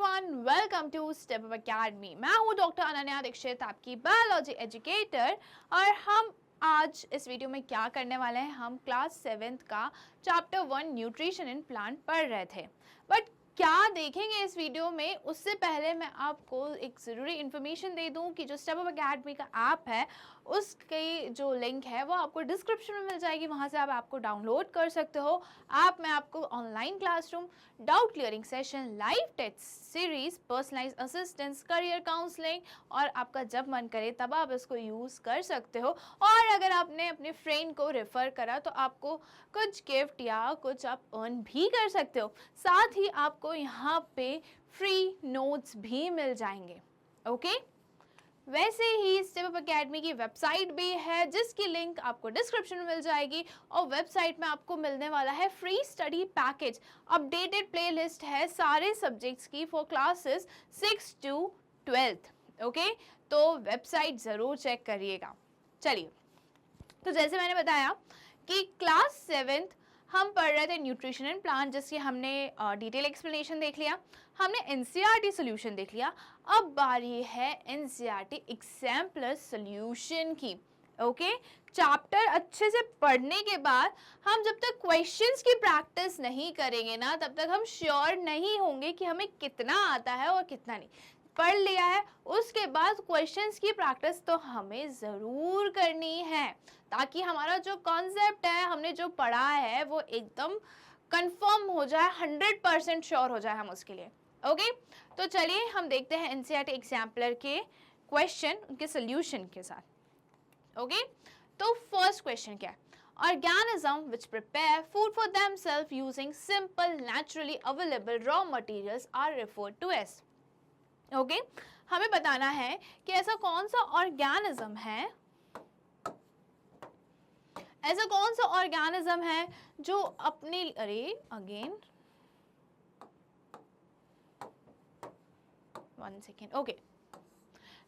Everyone, welcome to step up academy. मैं हूं doctor Ananya Dixit, आपकी बायोलॉजी एजुकेटर। और हम आज इस वीडियो में क्या करने वाले हैं, हम क्लास 7th का चैप्टर 1 न्यूट्रिशन इन प्लांट पढ़ रहे थे। बट क्या देखेंगे इस वीडियो में, उससे पहले मैं आपको एक ज़रूरी इन्फॉर्मेशन दे दूं कि जो स्टेप अप अकेडमी का ऐप है उसकी जो लिंक है वो आपको डिस्क्रिप्शन में मिल जाएगी, वहाँ से आप ऐप को डाउनलोड कर सकते हो। ऐप में आपको online classroom, doubt clearing session, live test series, personalize assistance, career counselling और आपका जब मन करे तब आप इसको यूज़ कर सकते हो। और अगर आपने अपने फ्रेंड को रेफ़र करा तो आपको कुछ गिफ्ट या कुछ आप अर्न भी कर सकते हो। साथ ही आपको यहाँ पे फ्री नोट्स भी मिल जाएंगे। ओके, वैसे ही स्टेप अप अकेडमी की वेबसाइट भी है जिसकी लिंक आपको डिस्क्रिप्शन में मिल जाएगी। और वेबसाइट में आपको मिलने वाला है free study package, updated playlist है सारे सब्जेक्ट्स की for classes 6 to 12th। Okay, तो वेबसाइट ज़रूर चेक करिएगा। चलिए, तो जैसे मैंने बताया कि क्लास 7th हम पढ़ रहे थे न्यूट्रिशन एंड प्लांट, जिसकी हमने डिटेल एक्सप्लेनेशन देख लिया, हमने एनसीईआरटी सॉल्यूशन देख लिया। अब बारी है एनसीईआरटी एग्जाम प्लस सॉल्यूशन की। ओके, चैप्टर अच्छे से पढ़ने के बाद हम जब तक क्वेश्चंस की प्रैक्टिस नहीं करेंगे ना, तब तक हम श्योर नहीं होंगे कि हमें कितना आता है और कितना नहीं। पढ़ लिया है, उसके बाद क्वेश्चंस की प्रैक्टिस तो हमें ज़रूर करनी है, ताकि हमारा जो कॉन्सेप्ट है, हमने जो पढ़ा है, वो एकदम कंफर्म हो जाए, 100% श्योर हो जाए हम उसके लिए। ओके, तो चलिए हम देखते हैं एनसीईआरटी एग्जाम्पलर के क्वेश्चन, उनके सोल्यूशन के साथ। ओके, तो फर्स्ट क्वेश्चन क्या है? Organisms which prepare food for themselves using simple, naturally available raw materials are referred to as। Okay, हमें बताना है कि ऐसा कौन सा ऑर्गेनिज्म है, ऐसा कौन सा ऑर्गेनिज्म है जो अपने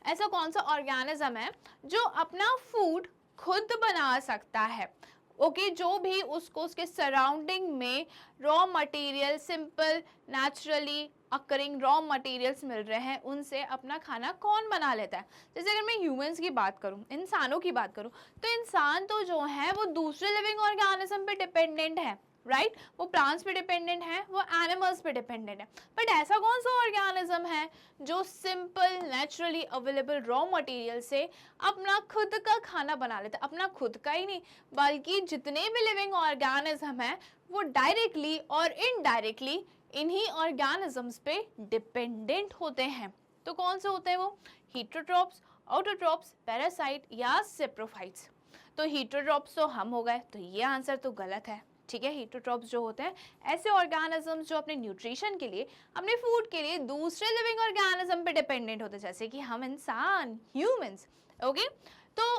ऐसा कौन सा ऑर्गेनिज्म है जो अपना फूड खुद बना सकता है। ओके, जो भी उसको उसके सराउंडिंग में raw material, simple naturally occurring raw materials मिल रहे हैं, उनसे अपना खाना कौन बना लेता है। जैसे अगर मैं ह्यूमंस की बात करूं, इंसानों की बात करूं, तो इंसान तो जो है वो दूसरे लिविंग ऑर्गेनिज्म पे डिपेंडेंट है, राइट? वो प्लांट्स पे डिपेंडेंट है, वो एनिमल्स पे डिपेंडेंट है। बट ऐसा कौन सा ऑर्गेनिज्म है जो simple naturally available raw material से अपना खुद का खाना बना लेता है? अपना खुद का ही नहीं, बल्कि जितने भी लिविंग ऑर्गेनिज्म हैं वो डायरेक्टली और इनडायरेक्टली इन्हीं ऑर्गेनिजम्स पे डिपेंडेंट होते हैं। तो कौन से होते हैं वो? हीटरोट्रॉप्स, ऑटोट्रॉप्स, पैरासाइट या सेप्रोफाइट्स। तो हीटरोट्रॉप्स तो हम हो गए, तो ये आंसर तो गलत है। ठीक है, हीटरोट्रॉप्स जो होते हैं ऐसे ऑर्गेनिजम्स जो अपने न्यूट्रिशन के लिए, अपने फूड के लिए दूसरे लिविंग ऑर्गेनिज्म पे डिपेंडेंट होते हैं, जैसे कि हम इंसान, ह्यूमंस। ओके, तो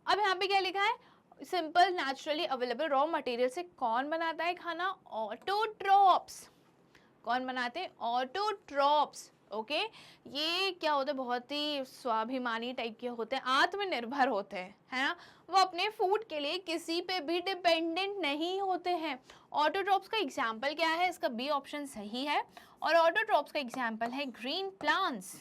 अब यहाँ पे क्या लिखा है? Simple naturally available raw material से कौन बनाता है खाना? ऑटोट्रॉप्स। कौन बनाते हैं? ऑटोट्रॉप्स। ओके, ये क्या होते हैं? बहुत ही स्वाभिमानी टाइप के होते हैं, आत्मनिर्भर होते हैं, है ना? वो अपने फूड के लिए किसी पे भी डिपेंडेंट नहीं होते हैं। ऑटोट्रॉप्स का एग्जाम्पल क्या है? इसका बी ऑप्शन सही है। और ऑटोट्रॉप्स का एग्जाम्पल है ग्रीन प्लांट्स।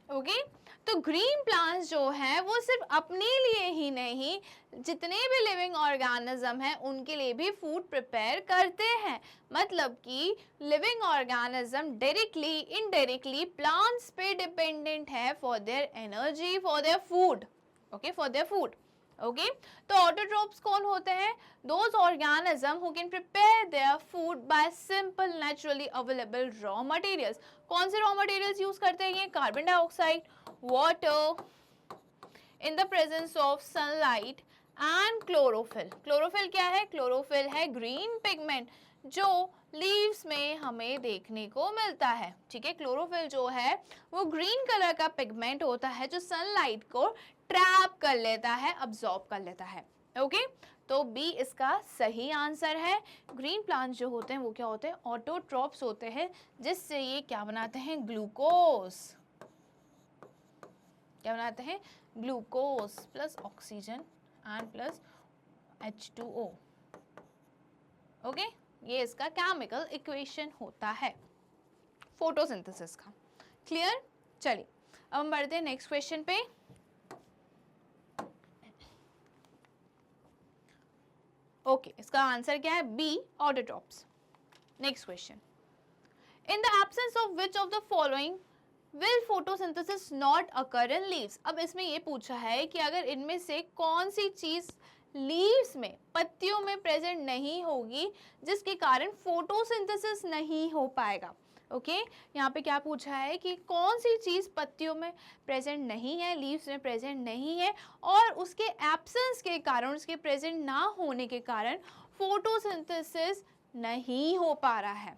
ओके, तो ग्रीन प्लांट्स जो है वो सिर्फ अपने लिए ही नहीं, जितने भी लिविंग ऑर्गेनिज्म हैं उनके लिए भी फूड प्रिपेयर करते हैं। मतलब कि living organism directly indirectly plants पे डिपेंडेंट है for their energy, for their food. Okay, for their food. Okay, तो ऑटोट्रॉप्स कौन होते हैं? Those organism who can prepare their food by simple naturally available raw materials. कौन से raw materials use करते हैं ये? Carbon dioxide, water, in the presence of sunlight and chlorophyll. Chlorophyll क्या है? क्लोरोफिल है ग्रीन पिगमेंट जो लीव्स में हमें देखने को मिलता है। ठीक है, क्लोरोफिल जो है वो ग्रीन कलर का पिगमेंट होता है जो सनलाइट को ट्रैप कर लेता है, अब्सॉर्ब कर लेता है। ओके, तो बी इसका सही आंसर है। ग्रीन प्लांट्स जो होते हैं वो क्या होते हैं? ऑटोट्रॉप्स होते हैं, जिससे ये क्या बनाते हैं? ग्लूकोज। क्या बनाते हैं? Glucose plus oxygen and plus H2O। Okay, ये इसका केमिकल इक्वेशन होता है फोटोसिंथेसिस का। क्लियर? चलिए अब हम बढ़ते हैं नेक्स्ट क्वेश्चन पे। ओके, इसका आंसर क्या है? B, autotrophs. Next question, in the absence of which of the following will photosynthesis not occur in leaves. अब इसमें ये पूछा है कि अगर इनमें से कौन सी चीज लीव्स में, पत्तियों में प्रेजेंट नहीं होगी जिसके कारण फोटोसिंथेसिस नहीं हो पाएगा। ओके यहाँ पे क्या पूछा है कि कौन सी चीज पत्तियों में प्रेजेंट नहीं है, लीव्स में प्रेजेंट नहीं है, और उसके एब्सेंस के कारण, उसके प्रेजेंट ना होने के कारण फोटोसिंथेसिस नहीं हो पा रहा है।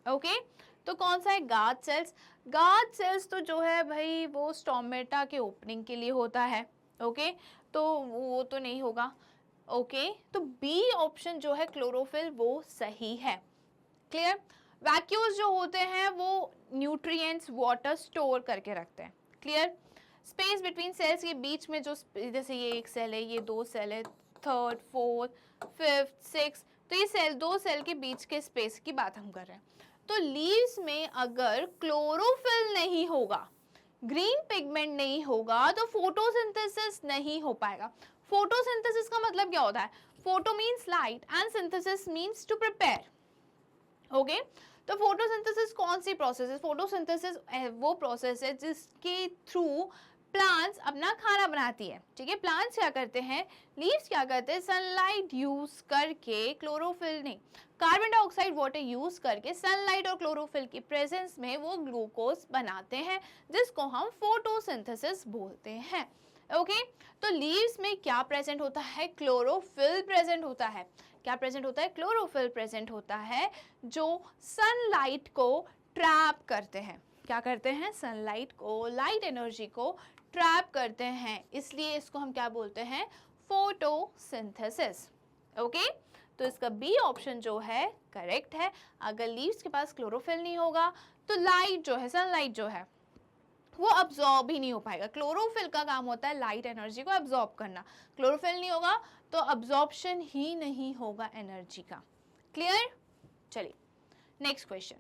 ओके तो कौन सा है? Guard cells. गार्ड सेल्स तो जो है भाई वो स्टोमेटा के ओपनिंग के लिए होता है। ओके तो वो तो नहीं होगा। ओके तो बी ऑप्शन जो है क्लोरोफिल, वो सही है। क्लियर? वैक्यूल्स जो होते हैं वो न्यूट्रिएंट्स, वाटर स्टोर करके रखते हैं। क्लियर? स्पेस बिटवीन सेल्स के बीच में जो, जैसे ये एक सेल है, ये दो सेल है, थर्ड, फोर्थ, फिफ्थ, सिक्स, तो ये सेल, दो सेल के बीच के स्पेस की बात हम कर रहे हैं। तो लीव्स में अगर क्लोरोफिल नहीं होगा, ग्रीन पिगमेंट नहीं होगा, तो फोटोसिंथेसिस नहीं हो पाएगा। फोटोसिंथेसिस का मतलब क्या होता है? Photo means light and synthesis means to prepare. Okay तो फोटोसिंथेसिस कौन सी प्रोसेस है? फोटोसिंथेसिस वो प्रोसेस है जिसके थ्रू प्लांट्स अपना खाना बनाती है। ठीक है, प्लांट्स क्या करते हैं, लीव्स क्या करते हैं, सनलाइट यूज करके, क्लोरोफिल नहीं, कार्बन डाइऑक्साइड वाटर यूज करके सनलाइट और क्लोरोफिल की प्रेजेंस में वो ग्लूकोज बनाते हैं, जिसको हम फोटोसिंथेसिस बोलते हैं। ओके तो लीव्स में क्या प्रेजेंट होता है? क्लोरोफिल प्रेजेंट होता है। क्या प्रेजेंट होता है? क्लोरोफिल प्रेजेंट होता है, जो सनलाइट को ट्रैप करते हैं। क्या करते हैं? सनलाइट को, लाइट एनर्जी को ट्रैप करते हैं, इसलिए इसको हम क्या बोलते हैं? फोटोसिंथेसिस। ओके तो इसका बी ऑप्शन जो है करेक्ट है। अगर लीव्स के पास क्लोरोफिल नहीं होगा तो लाइट जो है, सनलाइट जो है, वो अब्जॉर्ब ही नहीं हो पाएगा। क्लोरोफिल का काम होता है लाइट एनर्जी को अब्जॉर्ब करना, क्लोरोफिल नहीं होगा तो अब्जॉर्प्शन ही नहीं होगा एनर्जी का। क्लियर? चलिए next question,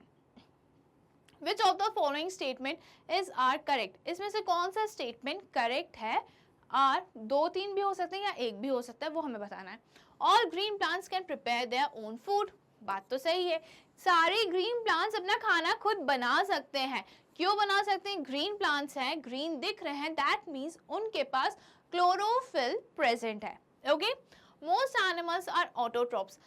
which of the following statement is are correct. इसमें से कौन सा स्टेटमेंट करेक्ट है? आर दो तीन भी हो सकते हैं या एक भी हो सकता है, वो हमें बताना है। All green plants can prepare their own food. बात तो सही है, सारे ग्रीन प्लांट्स अपना खाना खुद बना सकते हैं। क्यों बना सकते हैं? ग्रीन प्लांट्स हैं, ग्रीन दिख रहे हैं, दैट मीन्स उनके पास क्लोरोफिल प्रेजेंट है। Okay most animals are autotrophs.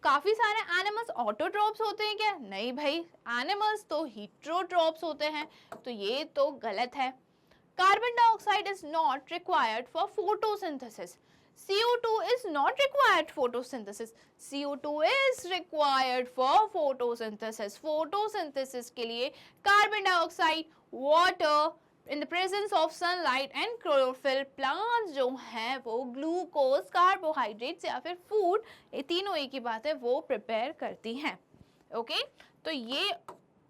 काफी सारे एनिमल्स ऑटोट्रॉप्स होते हैं क्या? नहीं भाई, एनिमल्स तो हीट्रोट्रॉप्स होते हैं, तो ये तो गलत है। Carbon dioxide is not required for photosynthesis. CO2 is not required photosynthesis. CO2 is required for photosynthesis. Photosynthesis के लिए carbon dioxide, water in the presence of sunlight and chlorophyll, plants जो हैं वो ग्लूकोज, कार्बोहाइड्रेट्स या फिर food, ये तीनों एक ही बात है, वो प्रिपेयर करती हैं। ओके तो ये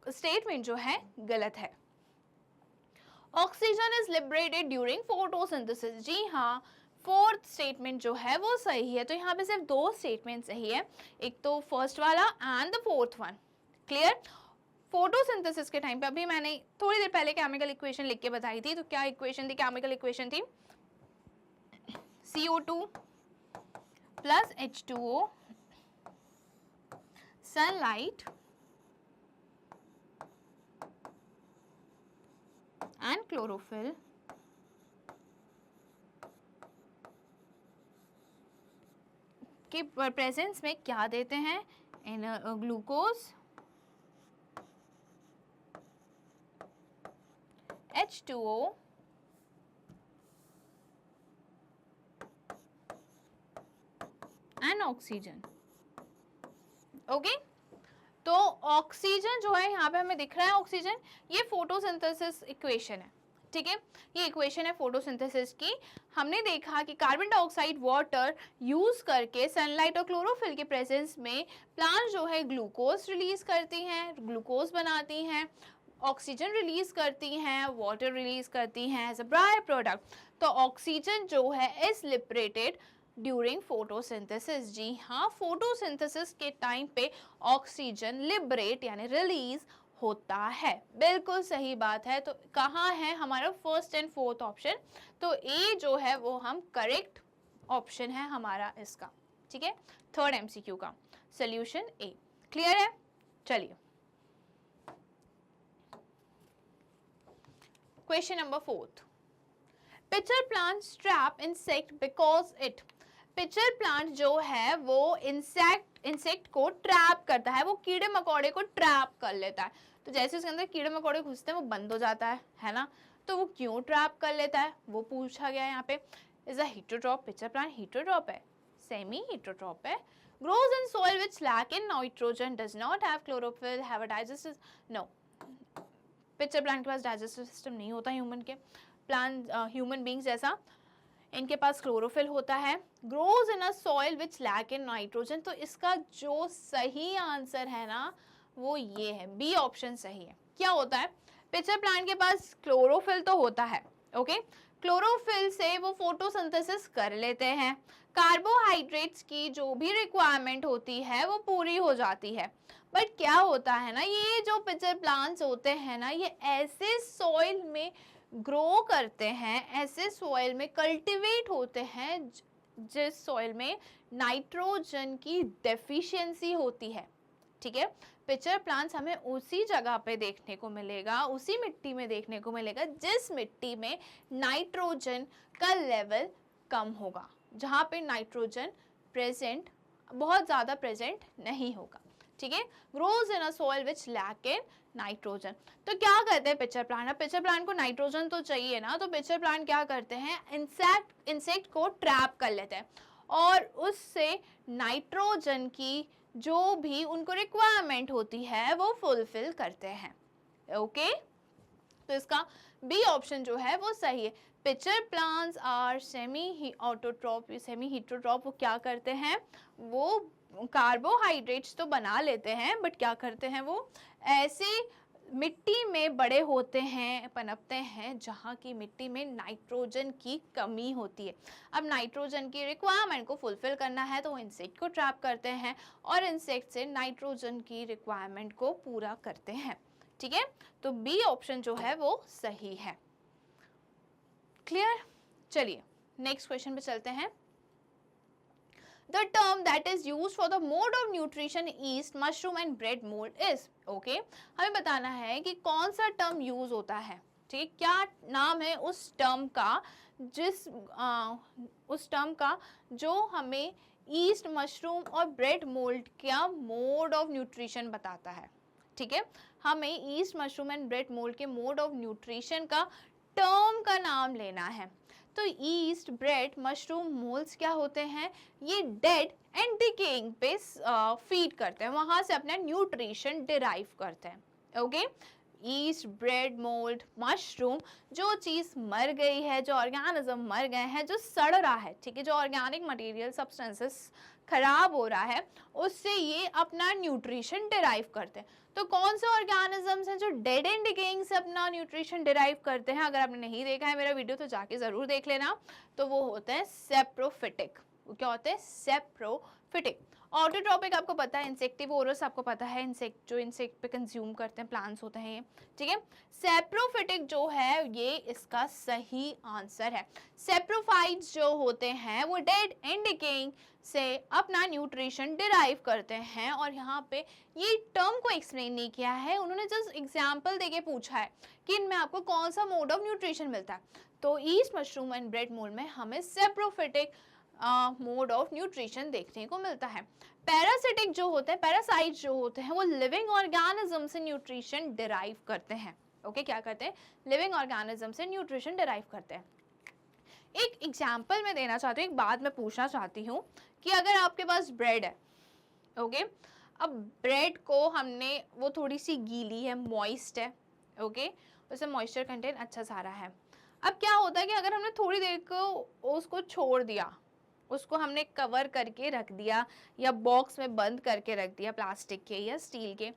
स्टेटमेंट जो है गलत है। Oxygen is liberated during photosynthesis. जी हाँ, फोर्थ स्टेटमेंट जो है वो सही है। तो यहाँ पे सिर्फ दो स्टेटमेंट सही है, एक तो फर्स्ट वाला and the fourth one. Clear? Photosynthesis के टाइम पे, अभी मैंने थोड़ी देर पहले केमिकल इक्वेशन लिख के बताई थी, तो क्या इक्वेशन थी? केमिकल इक्वेशन थी CO2 plus H2O, sunlight and chlorophyll के प्रेजेंस में क्या देते हैं? Glucose, H2O and oxygen. Okay तो ऑक्सीजन जो है यहाँ पे हमें दिख रहा है, ऑक्सीजन, ये फोटोसिंथेसिस इक्वेशन है। ठीक है, ये इक्वेशन है फोटोसिंथेसिस की। हमने देखा कि कार्बन डाइऑक्साइड, वाटर यूज करके सनलाइट और क्लोरोफिल के प्रेजेंस में प्लांट जो है ग्लूकोज रिलीज करती हैं, ग्लूकोज बनाती हैं, ऑक्सीजन रिलीज करती हैं, वाटर रिलीज करती हैं एज अ बाय प्रोडक्ट। तो ऑक्सीजन जो है इज लिबरेटेड ड्यूरिंग फोटोसिंथेसिस। जी हाँ, फोटोसिंथेसिस के टाइम पे ऑक्सीजन लिबरेट यानी रिलीज होता है। बिल्कुल सही बात है। तो कहाँ है हमारा फर्स्ट एंड फोर्थ ऑप्शन? तो ए जो है वो हम करेक्ट ऑप्शन है हमारा इसका। ठीक है, थर्ड एमसीक्यू का सोल्यूशन ए। क्लियर है? चलिए question number fourth. Pitcher plant trap insect because it. Pitcher plant जो है वो इंसेक्ट को ट्रैप करता है, वो कीड़े मकोड़े को ट्रैप कर लेता है। तो जैसे उसके अंदर कीड़े मकोड़े घुसते हैं वो बंद हो जाता है ना। तो वो क्यों ट्रैप कर लेता है वो पूछा गया है यहाँ पे। Is a heterotroph. Pitcher plant heterotroph है, सेमी हेटेरोट्रॉप है। grows in soil which lack in nitrogen, does not have chlorophyll, have a digestive, no, pitcher plant के पास डाइजेस्टिव सिस्टम नहीं होता ह्यूमन के प्लांट ह्यूमन बींग्स जैसा। इनके पास क्लोरोफिल होता है। Grows in a soil which lack in nitrogen. तो इसका जो सही आंसर है ना वो ये है, बी ऑप्शन सही है। क्या होता है, पिचर प्लांट के पास क्लोरोफिल तो होता है, ओके। क्लोरोफिल से वो फोटोसिंथेसिस कर लेते हैं, कार्बोहाइड्रेट्स की जो भी रिक्वायरमेंट होती है वो पूरी हो जाती है। बट क्या होता है ना, ये जो पिचर प्लांट्स होते हैं ना, ये ऐसे सॉइल में ग्रो करते हैं, ऐसे सॉइल में कल्टीवेट होते हैं जिस सॉइल में नाइट्रोजन की डेफिशिएंसी होती है। ठीक है, पिचर प्लांट्स हमें उसी जगह पे देखने को मिलेगा, उसी मिट्टी में देखने को मिलेगा जिस मिट्टी में नाइट्रोजन का लेवल कम होगा, जहाँ पे नाइट्रोजन प्रेजेंट बहुत ज़्यादा प्रेजेंट नहीं होगा। ठीक है, grows in a soil which lack in nitrogen. तो क्या करते हैं पिचर प्लांट, अब पिचर प्लांट को नाइट्रोजन तो चाहिए ना, तो पिचर प्लांट क्या करते हैं, इंसेक्ट को ट्रैप कर लेते हैं और उससे नाइट्रोजन की जो भी उनको रिक्वायरमेंट होती है वो फुलफिल करते हैं। ओके, तो इसका बी ऑप्शन जो है वो सही है। Pitcher plants are semi autotroph, semi heterotroph. वो क्या करते हैं, वो कार्बोहाइड्रेट्स तो बना लेते हैं बट क्या करते हैं, वो ऐसे मिट्टी में बड़े होते हैं, पनपते हैं जहाँ की मिट्टी में नाइट्रोजन की कमी होती है। अब नाइट्रोजन की रिक्वायरमेंट को फुलफिल करना है तो वो इंसेक्ट को ट्रैप करते हैं और इंसेक्ट से नाइट्रोजन की रिक्वायरमेंट को पूरा करते हैं। ठीक है, तो बी ऑप्शन जो है वो सही है। क्लियर? चलिए नेक्स्ट क्वेश्चन पे चलते हैं। The term that is used for the mode of nutrition yeast, mushroom and bread mold is, okay? हमें बताना है कि कौन सा टर्म यूज होता है। ठीक, क्या नाम है उस टर्म का उस टर्म का जो हमें ईस्ट, मशरूम और ब्रेड मोल्ड का मोड ऑफ न्यूट्रिशन बताता है। ठीक है, हमें east, mushroom and bread mould के मोड ऑफ न्यूट्रिशन का टर्म का नाम लेना है। तो ईस्ट, ब्रेड, मशरूम, मोल्स क्या होते हैं, ये डेड एंड डिकेइंग पे फीड करते हैं, वहां से अपना न्यूट्रिशन डिराइव करते हैं। Okay, east, bread, mould, mushroom, जो चीज़ मर गई है, जो ऑर्गेनिज्म मर गए हैं, जो सड़ रहा है, ठीक है, जो ऑर्गेनिक मटेरियल सब्सटेंसेस खराब हो रहा है, उससे ये अपना न्यूट्रिशन डिराइव करते हैं। तो कौन से ऑर्गेनिजम्स हैं जो डेड एंड डिकेइंग से अपना न्यूट्रिशन डिराइव करते हैं? अगर आपने नहीं देखा है मेरा वीडियो तो जाके जरूर देख लेना। तो वो होते हैं सेप्रोफिटिक। वो क्या होते हैं? सेप्रोफिटिक। ऑटोट्रॉपिक आपको पता है, इंसेक्टिवोरस आपको पता है, जो इंसेक्ट पे कंज्यूम करते हैं प्लांट्स होते हैं ये। ठीक है, सेप्रोफिटिक जो है ये इसका सही आंसर है। सेप्रोफाइट्स जो होते हैं वो डेड एंड डिकेइंग से अपना न्यूट्रिशन डिराइव करते हैं। और यहाँ पे ये टर्म को एक्सप्लेन नहीं किया है, उन्होंने जस्ट एग्जाम्पल देके पूछा है कि इनमें आपको कौन सा मोड ऑफ न्यूट्रिशन मिलता है। तो east, mushroom and bread mould में हमें सेप्रोफिटिक मोड ऑफ न्यूट्रिशन देखने को मिलता है। पैरासिटिक जो होते हैं, पैरासाइट जो होते हैं, वो लिविंग ऑर्गेनिज्म से न्यूट्रिशन डिराइव करते हैं। ओके, क्या करते हैं? लिविंग ऑर्गेनिज्म से न्यूट्रिशन डिराइव करते हैं। एक एग्जाम्पल मैं देना चाहती हूँ, एक बात मैं पूछना चाहती हूँ कि अगर आपके पास ब्रेड है, ओके, अब ब्रेड को हमने, वो थोड़ी सी गीली है, मॉइस्ट है, ओके, उसमें मॉइस्चर कंटेंट अच्छा सारा है। अब क्या होता है कि अगर हमने थोड़ी देर को उसको छोड़ दिया, उसको हमने कवर करके रख दिया या बॉक्स में बंद करके रख दिया प्लास्टिक के या स्टील के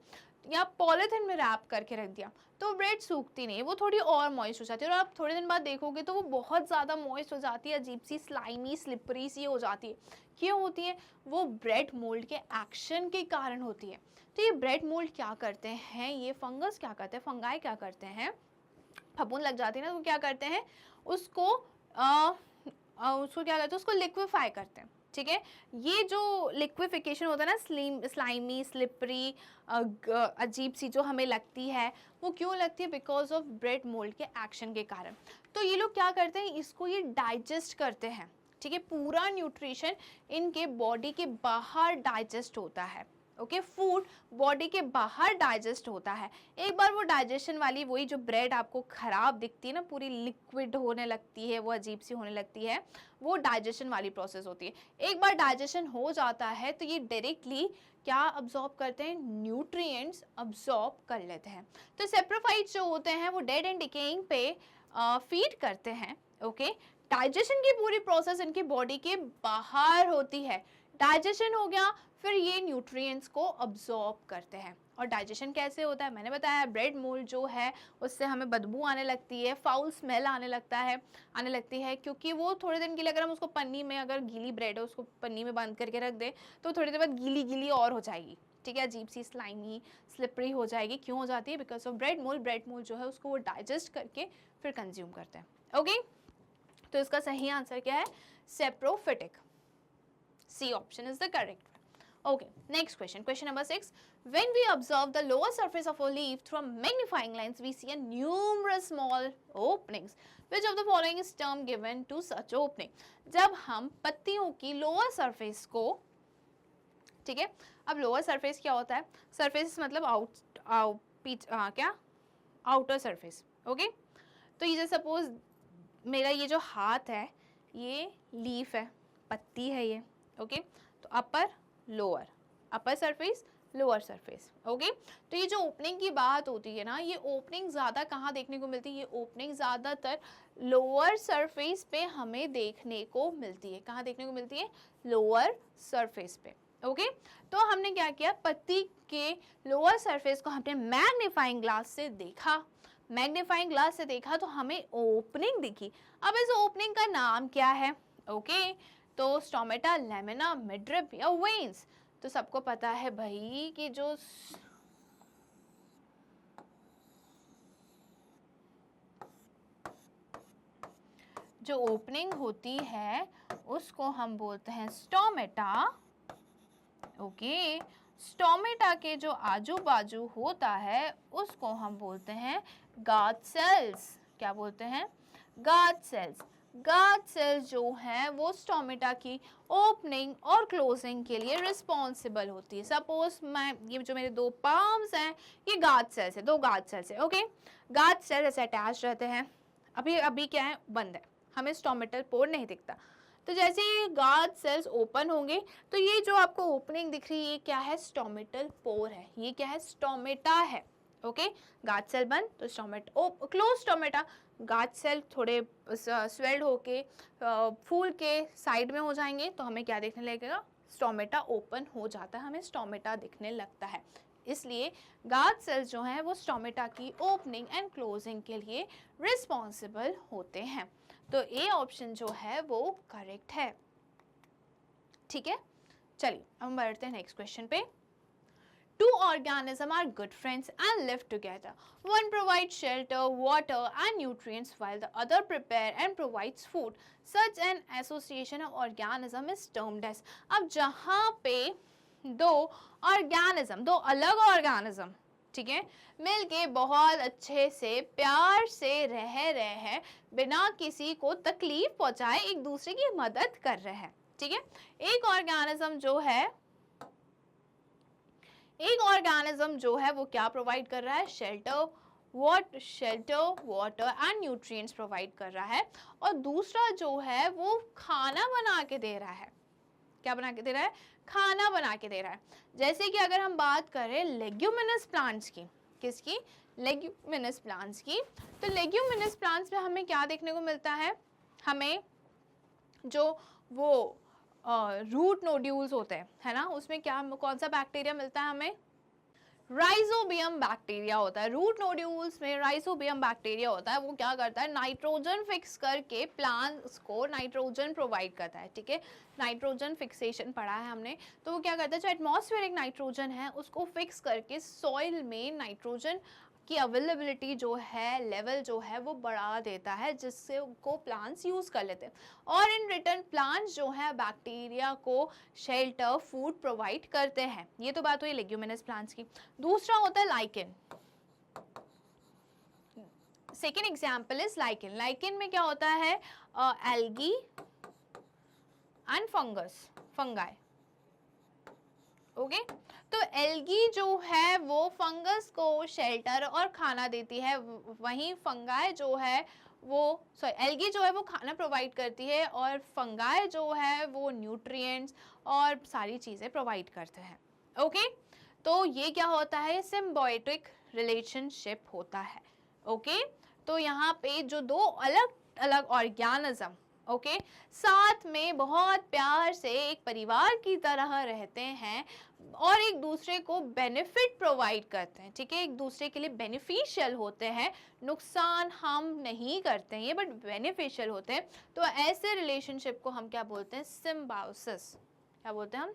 या पॉलिथीन में रैप करके रख दिया, तो ब्रेड सूखती नहीं, वो थोड़ी और मॉइस्ट हो जाती है और आप थोड़े दिन बाद देखोगे तो वो बहुत ज़्यादा मॉइस्ट हो जाती है, अजीब सी स्लाइमी स्लिपरी सी हो जाती है। क्यों होती है? वो ब्रेड मोल्ड के एक्शन के कारण होती है। तो ये ब्रेड मोल्ड क्या करते हैं, ये फंगस क्या करते हैं, फंगाई क्या करते हैं, फफूंद लग जाती है ना, तो क्या करते हैं उसको उसको क्या करते हैं, उसको लिक्विफाई करते हैं। ठीक है, ये जो लिक्विफिकेशन होता है ना, स्लाइमी स्लिपरी अजीब सी जो हमें लगती है, वो क्यों लगती है? बिकॉज ऑफ ब्रेड मोल्ड के एक्शन के कारण। तो ये लोग क्या करते हैं, इसको ये डाइजेस्ट करते हैं। ठीक है, पूरा न्यूट्रिशन इनके बॉडी के बाहर डाइजेस्ट होता है। ओके, फूड बॉडी के बाहर डाइजेस्ट होता है। एक बार वो डाइजेशन वाली, वही जो ब्रेड आपको खराब दिखती है ना, पूरी लिक्विड होने लगती है, वो अजीब सी होने लगती है, वो डाइजेशन वाली प्रोसेस होती है। एक बार डाइजेशन हो जाता है तो ये डायरेक्टली क्या अब्जॉर्ब करते हैं? न्यूट्रिएंट्स अब्जॉर्ब कर लेते हैं। तो सेप्रोफाइट्स जो होते हैं वो डेड एंड डिकेइंग पे फीड करते हैं। ओके, डाइजेशन की पूरी प्रोसेस इनकी बॉडी के बाहर होती है। डाइजेशन हो गया, फिर ये न्यूट्रिएंट्स को अब्जॉर्ब करते हैं। और डाइजेशन कैसे होता है? मैंने बताया, ब्रेड मोल्ड जो है उससे हमें बदबू आने लगती है, फाउल स्मेल आने लगती है, क्योंकि वो थोड़े दिन के लिए, अगर हम उसको पन्नी में, अगर गीली ब्रेड है उसको पन्नी में बंद करके रख दें तो थोड़ी देर बाद गीली गीली और हो जाएगी। ठीक है, अजीब सी स्लाइमी स्लिपरी हो जाएगी। क्यों हो जाती है? बिकॉज ऑफ ब्रेड मोल्ड जो है उसको वो डाइजेस्ट करके फिर कंज्यूम करते हैं। ओके, तो इसका सही आंसर क्या है? Saprophytic. C option is the correct one. Okay, next question. Question number 6. When we observe the lower surface of a leaf through a magnifying lens, we see a numerous small openings. Which of the following is term given to such opening? जब हम पत्तियों की lower surface को, ठीक है, अब lower surface क्या होता है? Surface मतलब क्या? Outer surface. Okay? तो ये सपोज मेरा ये जो हाथ है, ये लीफ है, पत्ती है ये। ओके, तो upper lower, upper surface lower surface. Okay, तो ये जो ओपनिंग की बात होती है ना, ये ओपनिंग ज़्यादा कहाँ देखने को मिलती है? ये ओपनिंग ज़्यादातर लोअर सरफेस पे हमें देखने को मिलती है। कहाँ देखने को मिलती है? लोअर सरफेस पे। ओके, तो हमने क्या किया, पत्ती के लोअर सरफेस को हमने मैग्नीफाइंग ग्लास से देखा, मैग्नीफाइंग ग्लास से देखा तो हमें ओपनिंग दिखी। अब इस ओपनिंग का नाम क्या है? ओके, तो स्टोमेटा, लैमिना, मिडरिप या वेन्स। तो सबको पता है भाई कि जो ओपनिंग होती है उसको हम बोलते हैं स्टोमेटा। ओके, स्टोमेटा के जो आजू बाजू होता है उसको हम बोलते हैं गार्ड सेल्स। क्या बोलते हैं? Guard cells. गार्ड सेल्स जो हैं वो स्टोमेटा की ओपनिंग और क्लोजिंग के लिए रिस्पॉन्सिबल होती है। सपोज मैं, ये जो मेरे दो पाम्स हैं ये गार्ड सेल्स है, दो गार्ड सेल्स है। ओके, गार्ड सेल्स ऐसे अटैच रहते हैं। अभी क्या है? बंद है, हमें स्टोमेटल पोर नहीं दिखता। तो जैसे ये गार्ड सेल्स ओपन होंगे तो ये जो आपको ओपनिंग दिख रही है ये क्या है? स्टोमेटल पोर है। ये क्या है? स्टोमेटा है। ओके, गार्ड सेल बंद तो stomata, close stomata, guard cell थोड़े स्वेल्ड होके फूल के साइड में हो जाएंगे तो हमें क्या देखने लगेगा? स्टोमेटा ओपन हो जाता है, हमें स्टोमेटा दिखने लगता है। इसलिए गार्ड सेल्स जो हैं वो स्टोमेटा की ओपनिंग एंड क्लोजिंग के लिए रिस्पॉन्सिबल होते हैं। तो ए ऑप्शन जो है वो करेक्ट है। ठीक है, चलिए अब हम बढ़ते हैं नेक्स्ट क्वेश्चन पे। Two organisms are good friends and live together. One provides shelter, water and nutrients while the other prepare and provides food. Such an association of organism is termed as. अब जहाँ पे दो organism, दो अलग organism, ठीक है, मिलके बहुत अच्छे से प्यार से रह रहे हैं, बिना किसी को तकलीफ पहुंचाए एक दूसरे की मदद कर रहे हैं। ठीक है, एक ऑर्गेनिज्म जो है वो क्या प्रोवाइड कर रहा है? Shelter, water and nutrients provide कर रहा है। और दूसरा जो है वो खाना बना के दे रहा है। क्या बना के दे रहा है? खाना बना के दे रहा है। जैसे कि अगर हम बात करें लेग्यूमिनस प्लांट्स की, किसकी? लेग्यूमिनस प्लांट्स की। तो लेग्यूमिनस प्लांट्स में हमें क्या देखने को मिलता है? हमें जो वो रूट नोड्यूल्स होते हैं, है ना, उसमें क्या कौन सा बैक्टीरिया मिलता है हमें? राइजोबियम बैक्टीरिया होता है। रूट नोड्यूल्स में राइजोबियम बैक्टीरिया होता है। वो क्या करता है, नाइट्रोजन फिक्स करके प्लांट्स को नाइट्रोजन प्रोवाइड करता है। ठीक है, नाइट्रोजन फिक्सेशन पढ़ा है हमने। तो वो क्या करता है, जो एटमॉस्फेरिक नाइट्रोजन है उसको फिक्स करके सॉइल में नाइट्रोजन की अवेलेबिलिटी जो है, लेवल जो है वो बढ़ा देता है, जिससे को प्लांट्स यूज कर लेते हैं। और इन रिटर्न प्लांट्स जो है बैक्टीरिया को शेल्टर, फूड प्रोवाइड करते हैं। ये तो बात हुई लेग्यूमिनस प्लांट्स की। दूसरा होता है lichen. Second example is lichen. Lichen में क्या होता है, algae and fungus, fungi. Okay, तो एल्गी जो है वो फंगस को शेल्टर और खाना देती है, वहीं फंगाई जो है वो, सॉरी, एल्गी जो है वो खाना प्रोवाइड करती है और फंगाई जो है वो न्यूट्रिएंट्स और सारी चीज़ें प्रोवाइड करते हैं। ओके, तो ये क्या होता है, सिम्बायोटिक रिलेशनशिप होता है। ओके, तो यहाँ पे जो दो अलग अलग ऑर्गेनिज्म, ओके, साथ में बहुत प्यार से एक परिवार की तरह रहते हैं और एक दूसरे को बेनिफिट प्रोवाइड करते हैं। ठीक है, एक दूसरे के लिए बेनिफिशियल होते हैं, नुकसान हम नहीं करते हैं ये, बट बेनिफिशियल होते हैं। तो ऐसे रिलेशनशिप को हम क्या बोलते हैं, सिम्बायोसिस। क्या बोलते हैं हम,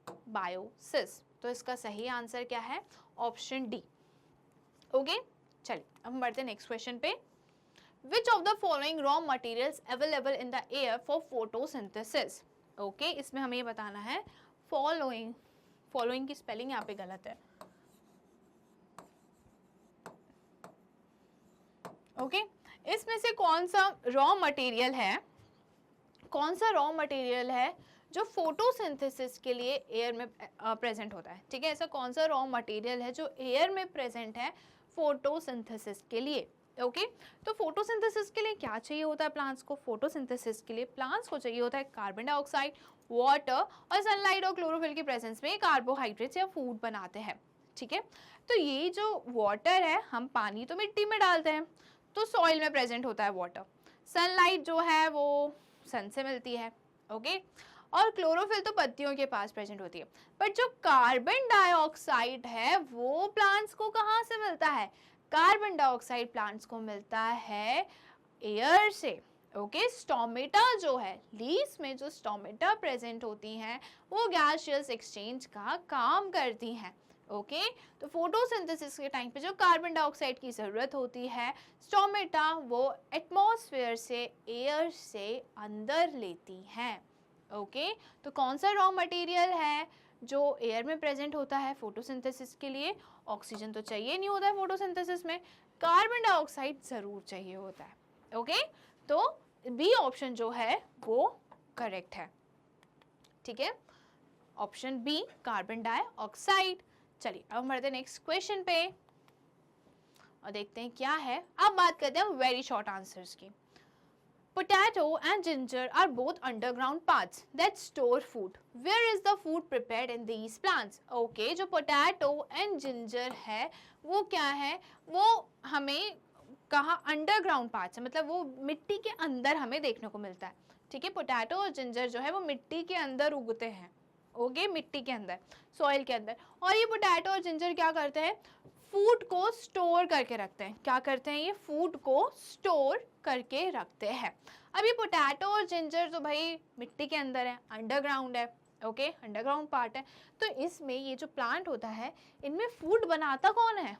सिम्बायोसिस। तो इसका सही आंसर क्या है, ऑप्शन डी। ओके, चलिए अब हम बढ़ते हैं नेक्स्ट क्वेश्चन पे। Which of the following raw materials available in the air for photosynthesis? Okay, इसमें हमें ये बताना है following, following की स्पेलिंग यहाँ पे गलत है। ओके, इसमें से कौन सा रॉ मटेरियल है, कौन सा रॉ मटेरियल है जो फोटोसिंथेसिस के लिए एयर में प्रेजेंट होता है? ठीक है, ऐसा कौन सा रॉ मटेरियल है जो एयर में प्रेजेंट है फोटोसिंथेसिस के लिए? ओके, तो फोटोसिंथेसिस के लिए क्या चाहिए होता है प्लांट्स को? फोटोसिंथेसिस के लिए प्लांट्स को चाहिए होता है कार्बन डाइऑक्साइड, वाटर और सनलाइट और क्लोरोफिल की प्रेजेंस में कार्बोहाइड्रेट्स या फूड बनाते हैं। ठीक है, तो ये जो वाटर है, हम पानी तो मिट्टी में डालते हैं तो सॉइल में प्रेजेंट होता है वाटर। सनलाइट जो है वो सन से मिलती है। ओके, और क्लोरोफिल तो पत्तियों के पास प्रेजेंट होती है। बट जो कार्बन डाइऑक्साइड है वो प्लांट्स को कहाँ से मिलता है? कार्बन डाइऑक्साइड प्लांट्स को मिलता है एयर से। ओके, स्टोमेटा जो है, लीव्स में जो स्टोमेटा प्रेजेंट होती हैं वो गैसियस एक्सचेंज का काम करती हैं। ओके, तो फोटोसिंथेसिस के टाइम पे जो कार्बन डाइऑक्साइड की ज़रूरत होती है, स्टोमेटा वो एटमॉस्फेयर से, एयर से अंदर लेती हैं। ओके, तो कौन सा रॉ मटेरियल है जो एयर में प्रेजेंट होता है फोटोसिंथेसिस के लिए? ऑक्सीजन तो चाहिए नहीं होता है फोटोसिंथेसिस में, कार्बन डाइऑक्साइड जरूर चाहिए होता है। ओके, तो बी ऑप्शन जो है वो करेक्ट है। ठीक है, ऑप्शन बी, कार्बन डाइऑक्साइड। चलिए अब हम बढ़ते हैं नेक्स्ट क्वेश्चन पे और देखते हैं क्या है। अब बात करते हैं वेरी शॉर्ट आंसर्स की। Potato and ginger are both underground parts that store food. Where is the food prepared in these plants? Okay, जो potato and ginger है वो क्या है, वो हमें कहाँ अंडरग्राउंड पार्ट्स है, मतलब वो मिट्टी के अंदर हमें देखने को मिलता है। ठीक है, पोटैटो और जिंजर जो है वो मिट्टी के अंदर उगते हैं। ओके, मिट्टी के अंदर, सॉइल के अंदर। और ये पोटैटो और जिंजर क्या करते हैं, फूड को स्टोर करके रखते हैं। क्या करते हैं, ये फूड को स्टोर करके रखते हैं। अब ये पोटैटो और जिंजर तो भाई मिट्टी के अंदर है, अंडरग्राउंड है। ओके, अंडरग्राउंड पार्ट है। तो इसमें ये जो प्लांट होता है, इनमें फूड बनाता कौन है?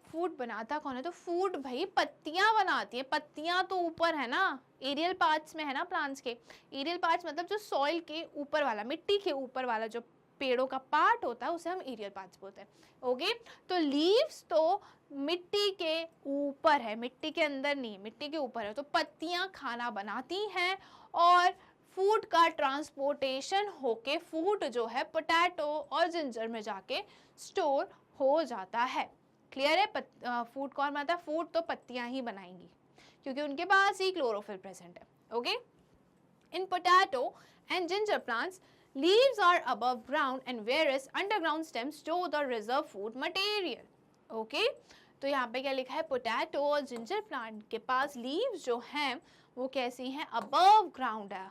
फूड बनाता कौन है? तो फूड भाई पत्तियां बनाती है। पत्तियां तो ऊपर है ना, एरियल पार्ट्स में है ना प्लांट्स के। एरियल पार्ट्स मतलब जो सॉइल के ऊपर वाला, मिट्टी के ऊपर वाला जो पेड़ों का पार्ट होता है उसे हम एरियल पार्ट्स बोलते हैं। ओके, तो लीव्स तो मिट्टी के ऊपर है, मिट्टी के अंदर नहीं, मिट्टी के ऊपर है। तो पत्तियां खाना बनाती हैं और फूड का ट्रांसपोर्टेशन होके फूड जो है पोटैटो और जिंजर में जाके स्टोर हो जाता है। क्लियर है? फूड कौन बनाता है? फूड तो पत्तियां ही बनाएंगी क्योंकि उनके पास ही क्लोरोफिल प्रेजेंट है। Okay, in potato and ginger plants leaves are above ground and whereas underground stems store the reserve food material. Okay, तो यहाँ पे क्या लिखा है, पोटैटो और जिंजर प्लांट के पास लीव्स जो हैं वो कैसी हैं, अबव ग्राउंड है।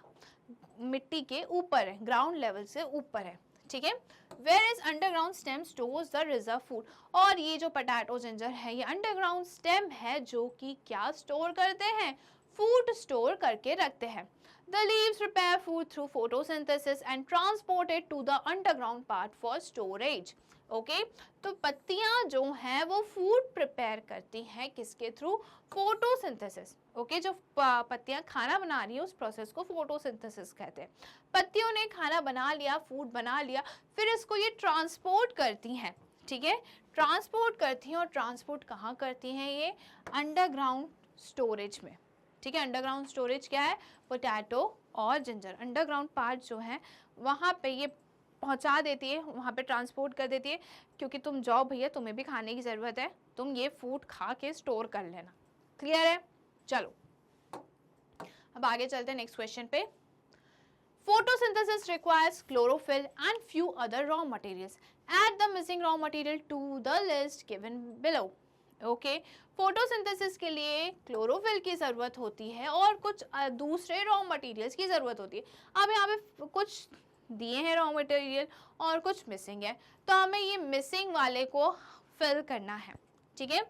मिट्टी के ऊपर है, ग्राउंड लेवल से ऊपर है, ठीक है। Where is underground stem stores the reserve food, और ये जो पोटैटो जिंजर है ये अंडरग्राउंड स्टेम है जो कि क्या स्टोर करते हैं, फूड स्टोर करके रखते हैं। The leaves prepare food through photosynthesis and transport it to the underground part for storage. Okay तो पत्तियां जो हैं वो फूड प्रिपेयर करती हैं किसके थ्रू, फोटोसिंथेसिस। ओके जो पत्तियां खाना बना रही है उस प्रोसेस को फोटोसिंथेसिस कहते हैं। पत्तियों ने खाना बना लिया, फूड बना लिया, फिर इसको ये ट्रांसपोर्ट करती हैं, ठीक है, ट्रांसपोर्ट करती हैं। और ट्रांसपोर्ट कहाँ करती हैं, ये अंडरग्राउंड स्टोरेज में, ठीक है। अंडरग्राउंड स्टोरेज क्या है, पोटैटो और जिंजर अंडरग्राउंड पार्ट जो है वहाँ पे ये पहुँचा देती है, वहाँ पे ट्रांसपोर्ट कर देती है, क्योंकि तुम जाओ भैया तुम्हें भी खाने की ज़रूरत है, तुम ये फूड खा के स्टोर कर लेना। क्लियर है, चलो अब आगे चलते हैं नेक्स्ट क्वेश्चन पे। Photosynthesis requires chlorophyll and few other raw materials. Add the missing raw material to the list given below. Okay photosynthesis के लिए क्लोरोफिल की ज़रूरत होती है और कुछ दूसरे रॉ मटेरियल्स की ज़रूरत होती है। अब यहाँ पे कुछ दिए हैं रॉ मटेरियल और कुछ मिसिंग है, तो हमें ये मिसिंग वाले को फिल करना है, ठीक है।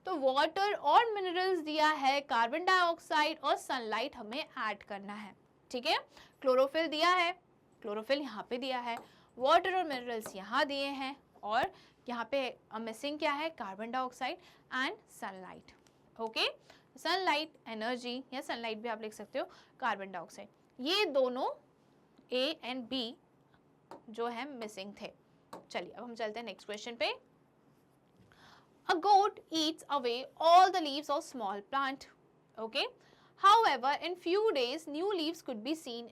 तो वाटर और मिनरल्स दिया है, कार्बन डाइऑक्साइड और सनलाइट हमें ऐड करना है, ठीक है। क्लोरोफिल दिया है, क्लोरोफिल यहाँ पे दिया है, वाटर और मिनरल्स यहाँ दिए हैं, और यहाँ पे मिसिंग क्या है, carbon dioxide and sunlight. Okay sunlight energy या सनलाइट भी आप लिख सकते हो, कार्बन डाइऑक्साइड, ये दोनों ए एंड बी जो है मिसिंग थे। चलिए अब हम चलते हैं नेक्स्ट क्वेश्चन पे। A goat eats away all the leaves of small plant. Okay. However, in few days, new leaves could be seen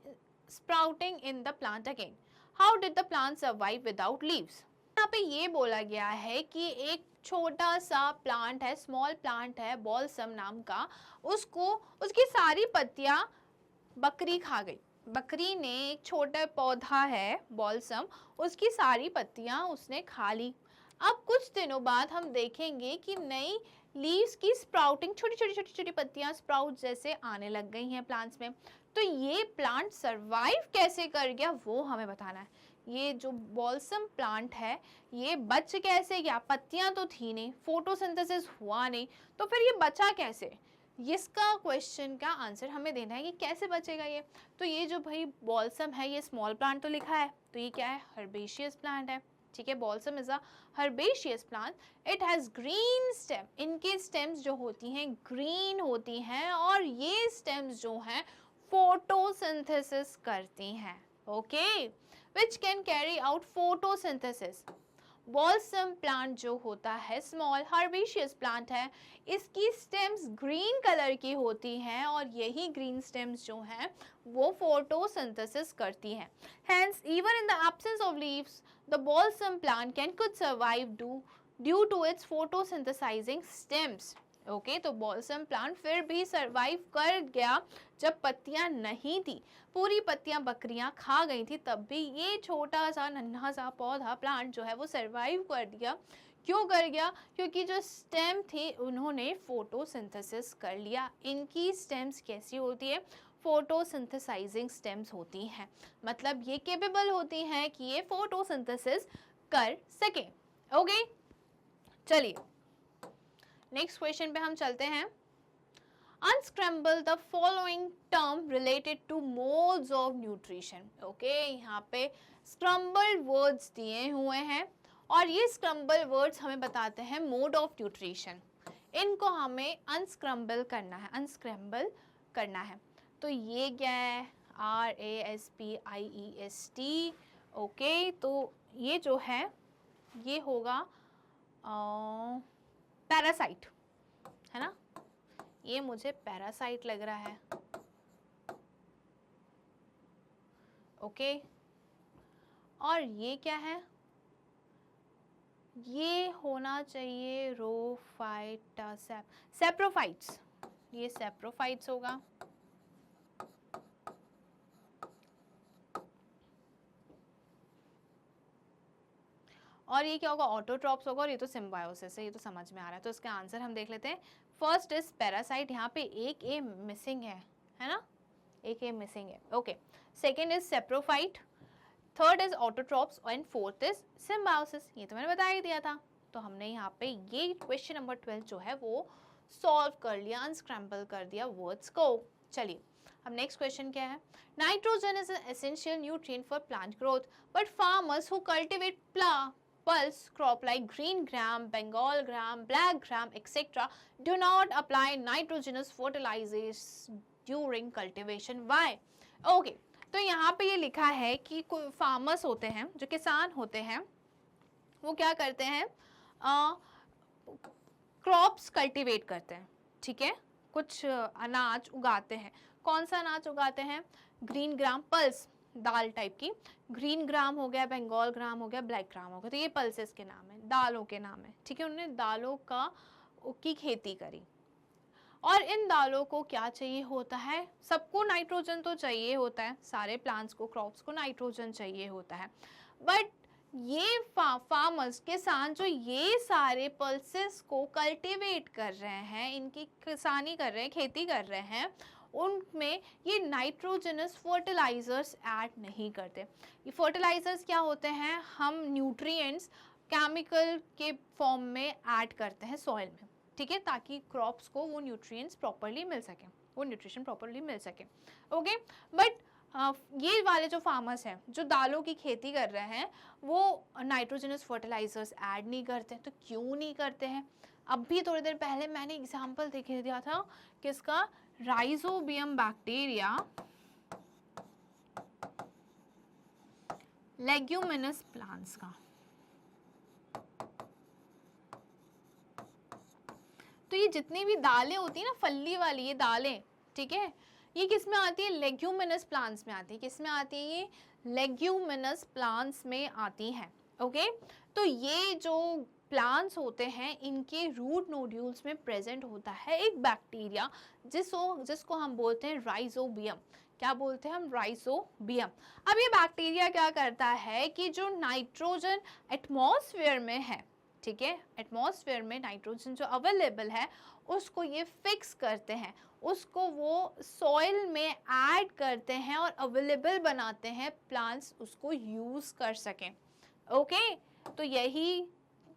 sprouting in the plant again. How did the plant survive without leaves? यहाँ पे ये बोला गया है कि एक छोटा सा प्लांट है, स्मॉल प्लांट है, बॉल्सम नाम का, उसको उसकी सारी पत्तियां बकरी खा गई। बकरी ने, एक छोटा पौधा है बॉल्सम, उसकी सारी पत्तियां उसने खा ली। अब कुछ दिनों बाद हम देखेंगे कि नई लीव्स की स्प्राउटिंग, छोटी छोटी छोटी छोटी पत्तियां स्प्राउट जैसे आने लग गई हैं प्लांट्स में। तो ये प्लांट सरवाइव कैसे कर गया वो हमें बताना है। ये जो बॉल्सम प्लांट है ये बच कैसे गया, पत्तियां तो थी नहीं, फोटोसिंथेसिस हुआ नहीं, तो फिर ये बचा कैसे, इसका क्वेश्चन का आंसर हमें देना है कि कैसे बचेगा ये। तो ये जो भाई बॉल्सम है ये स्मॉल प्लांट तो लिखा है, तो ये क्या है, हर्बेशियस प्लांट है, ठीक है। Balsam is a herbaceous plant, it has green stem, इनके स्टेम्स जो होती हैं ग्रीन होती हैं, और ये स्टेम्स जो हैं फोटोसिंथेसिस करती हैं, okay, which can carry out photosynthesis. Balsam plant जो होता है स्मॉल हर्बेशियस प्लांट है, इसकी स्टेम्स ग्रीन कलर की होती हैं, और यही ग्रीन स्टेम्स जो हैं वो फोटोसिंथेसिस करती हैं। Hence, even in the absence of leaves, the balsam plant could survive due to its photosynthesizing stems. Okay तो बॉल्सम प्लांट फिर भी सरवाइव कर गया जब पत्तियां नहीं थी, पूरी पत्तियां बकरियां खा गई थी, तब भी ये छोटा सा नन्हा सा पौधा प्लांट जो है वो सरवाइव कर दिया। क्यों कर गया, क्योंकि जो स्टेम थे उन्होंने फोटोसिंथेसिस कर लिया। इनकी स्टेम्स कैसी होती है, फोटोसिंथेसाइजिंग स्टेम्स होती हैं, मतलब ये केपेबल होती हैं कि ये फोटोसिंथेसिस कर सके। ओके चलिए नेक्स्ट क्वेश्चन पे हम चलते हैं। Unscramble the following term related to modes of nutrition. Okay यहाँ पे scrambled words दिए हुए हैं, और ये scrambled words हमें बताते हैं mode of nutrition। इनको हमें unscramble करना है, unscramble करना है। तो ये क्या है, RASPIEST। ओके तो ये जो है ये होगा पैरासाइट, है ना, ये मुझे पैरासाइट लग रहा है। ओके और ये क्या है, ये होना चाहिए रोफाइटा सेप्रोफाइट्स, ये सेप्रोफाइट्स होगा। और ये क्या होगा, ऑटोट्रॉप्स होगा, और ये तो सिम्बायोसिस है, ये तो समझ में आ रहा है। तो इसका आंसर हम देख लेते हैं। फर्स्ट इज पैरासाइट, यहाँ पे एक ए मिसिंग है ना, एक ये मिसिंग है। Okay, second is saprophyte, third is autotrophs and fourth is symbiosis. ये तो मैंने बता ही दिया था। तो हमने यहाँ पे ये क्वेश्चन नंबर 12 जो है वो सॉल्व कर लिया, अनस्क्रैम्बल कर दिया वर्ड्स को। चलिए अब नेक्स्ट क्वेश्चन क्या है। Nitrogen is an essential nutrient for plant growth, but farmers who cultivate pulse crop like green gram, Bengal gram, black gram, etc. do not apply nitrogenous fertilizers during cultivation. Why? Okay, तो यहाँ पे ये लिखा है कि कोई farmers होते हैं, जो किसान होते हैं, वो क्या करते हैं, क्रॉप्स कल्टीवेट करते हैं, ठीक है, कुछ अनाज उगाते हैं। कौन सा अनाज उगाते हैं? ग्रीन ग्राम, पल्स दाल टाइप की, ग्रीन ग्राम हो गया, बंगाल ग्राम हो गया, ब्लैक ग्राम हो गया। तो ये पल्सेस के नाम है, दालों के नाम है, ठीक है। उन्होंने दालों की खेती करी और इन दालों को क्या चाहिए होता है, सबको नाइट्रोजन तो चाहिए होता है, सारे प्लांट्स को, क्रॉप्स को नाइट्रोजन चाहिए होता है। बट ये फार्मर्स, किसान जो ये सारे पल्सेस को कल्टीवेट कर रहे हैं, इनकी किसानी कर रहे हैं, खेती कर रहे हैं, उनमें ये नाइट्रोजनस फर्टिलाइजर्स ऐड नहीं करते। ये फर्टिलाइजर्स क्या होते हैं, हम न्यूट्रिएंट्स केमिकल के फॉर्म में ऐड करते हैं सॉइल में, ठीक है, ताकि क्रॉप्स को वो न्यूट्रिएंट्स प्रॉपर्ली मिल सके, वो न्यूट्रिशन प्रॉपर्ली मिल सके। ओके, बट ये वाले जो फार्मर्स हैं, जो दालों की खेती कर रहे हैं, वो नाइट्रोजनस फर्टिलाइजर्स ऐड नहीं करते। तो क्यों नहीं करते हैं? अभी थोड़ी देर पहले मैंने एग्जाम्पल देखे दिया था किसका, राइजोबियम बैक्टीरिया, लेग्यूमिनस प्लांट्स का। तो ये जितनी भी दालें होती है ना, फली वाली ये दालें, ठीक है, ये किस में आती है? लेग्यूमिनस प्लांट्स में आती है। किस में आती है? ये लेग्यूमिनस प्लांट्स में आती हैं। ओके, तो ये जो प्लांट्स होते हैं, इनके रूट नोड्यूल्स में प्रेजेंट होता है एक बैक्टीरिया जिसको हम बोलते हैं राइजोबियम। क्या बोलते हैं हम? राइजोबियम। अब ये बैक्टीरिया क्या करता है कि जो नाइट्रोजन एटमॉस्फेयर में है, ठीक है, एटमॉस्फेयर में नाइट्रोजन जो अवेलेबल है उसको ये फिक्स करते हैं, उसको वो सॉइल में ऐड करते हैं और अवेलेबल बनाते हैं, प्लांट्स उसको यूज कर सकें। ओके, तो यही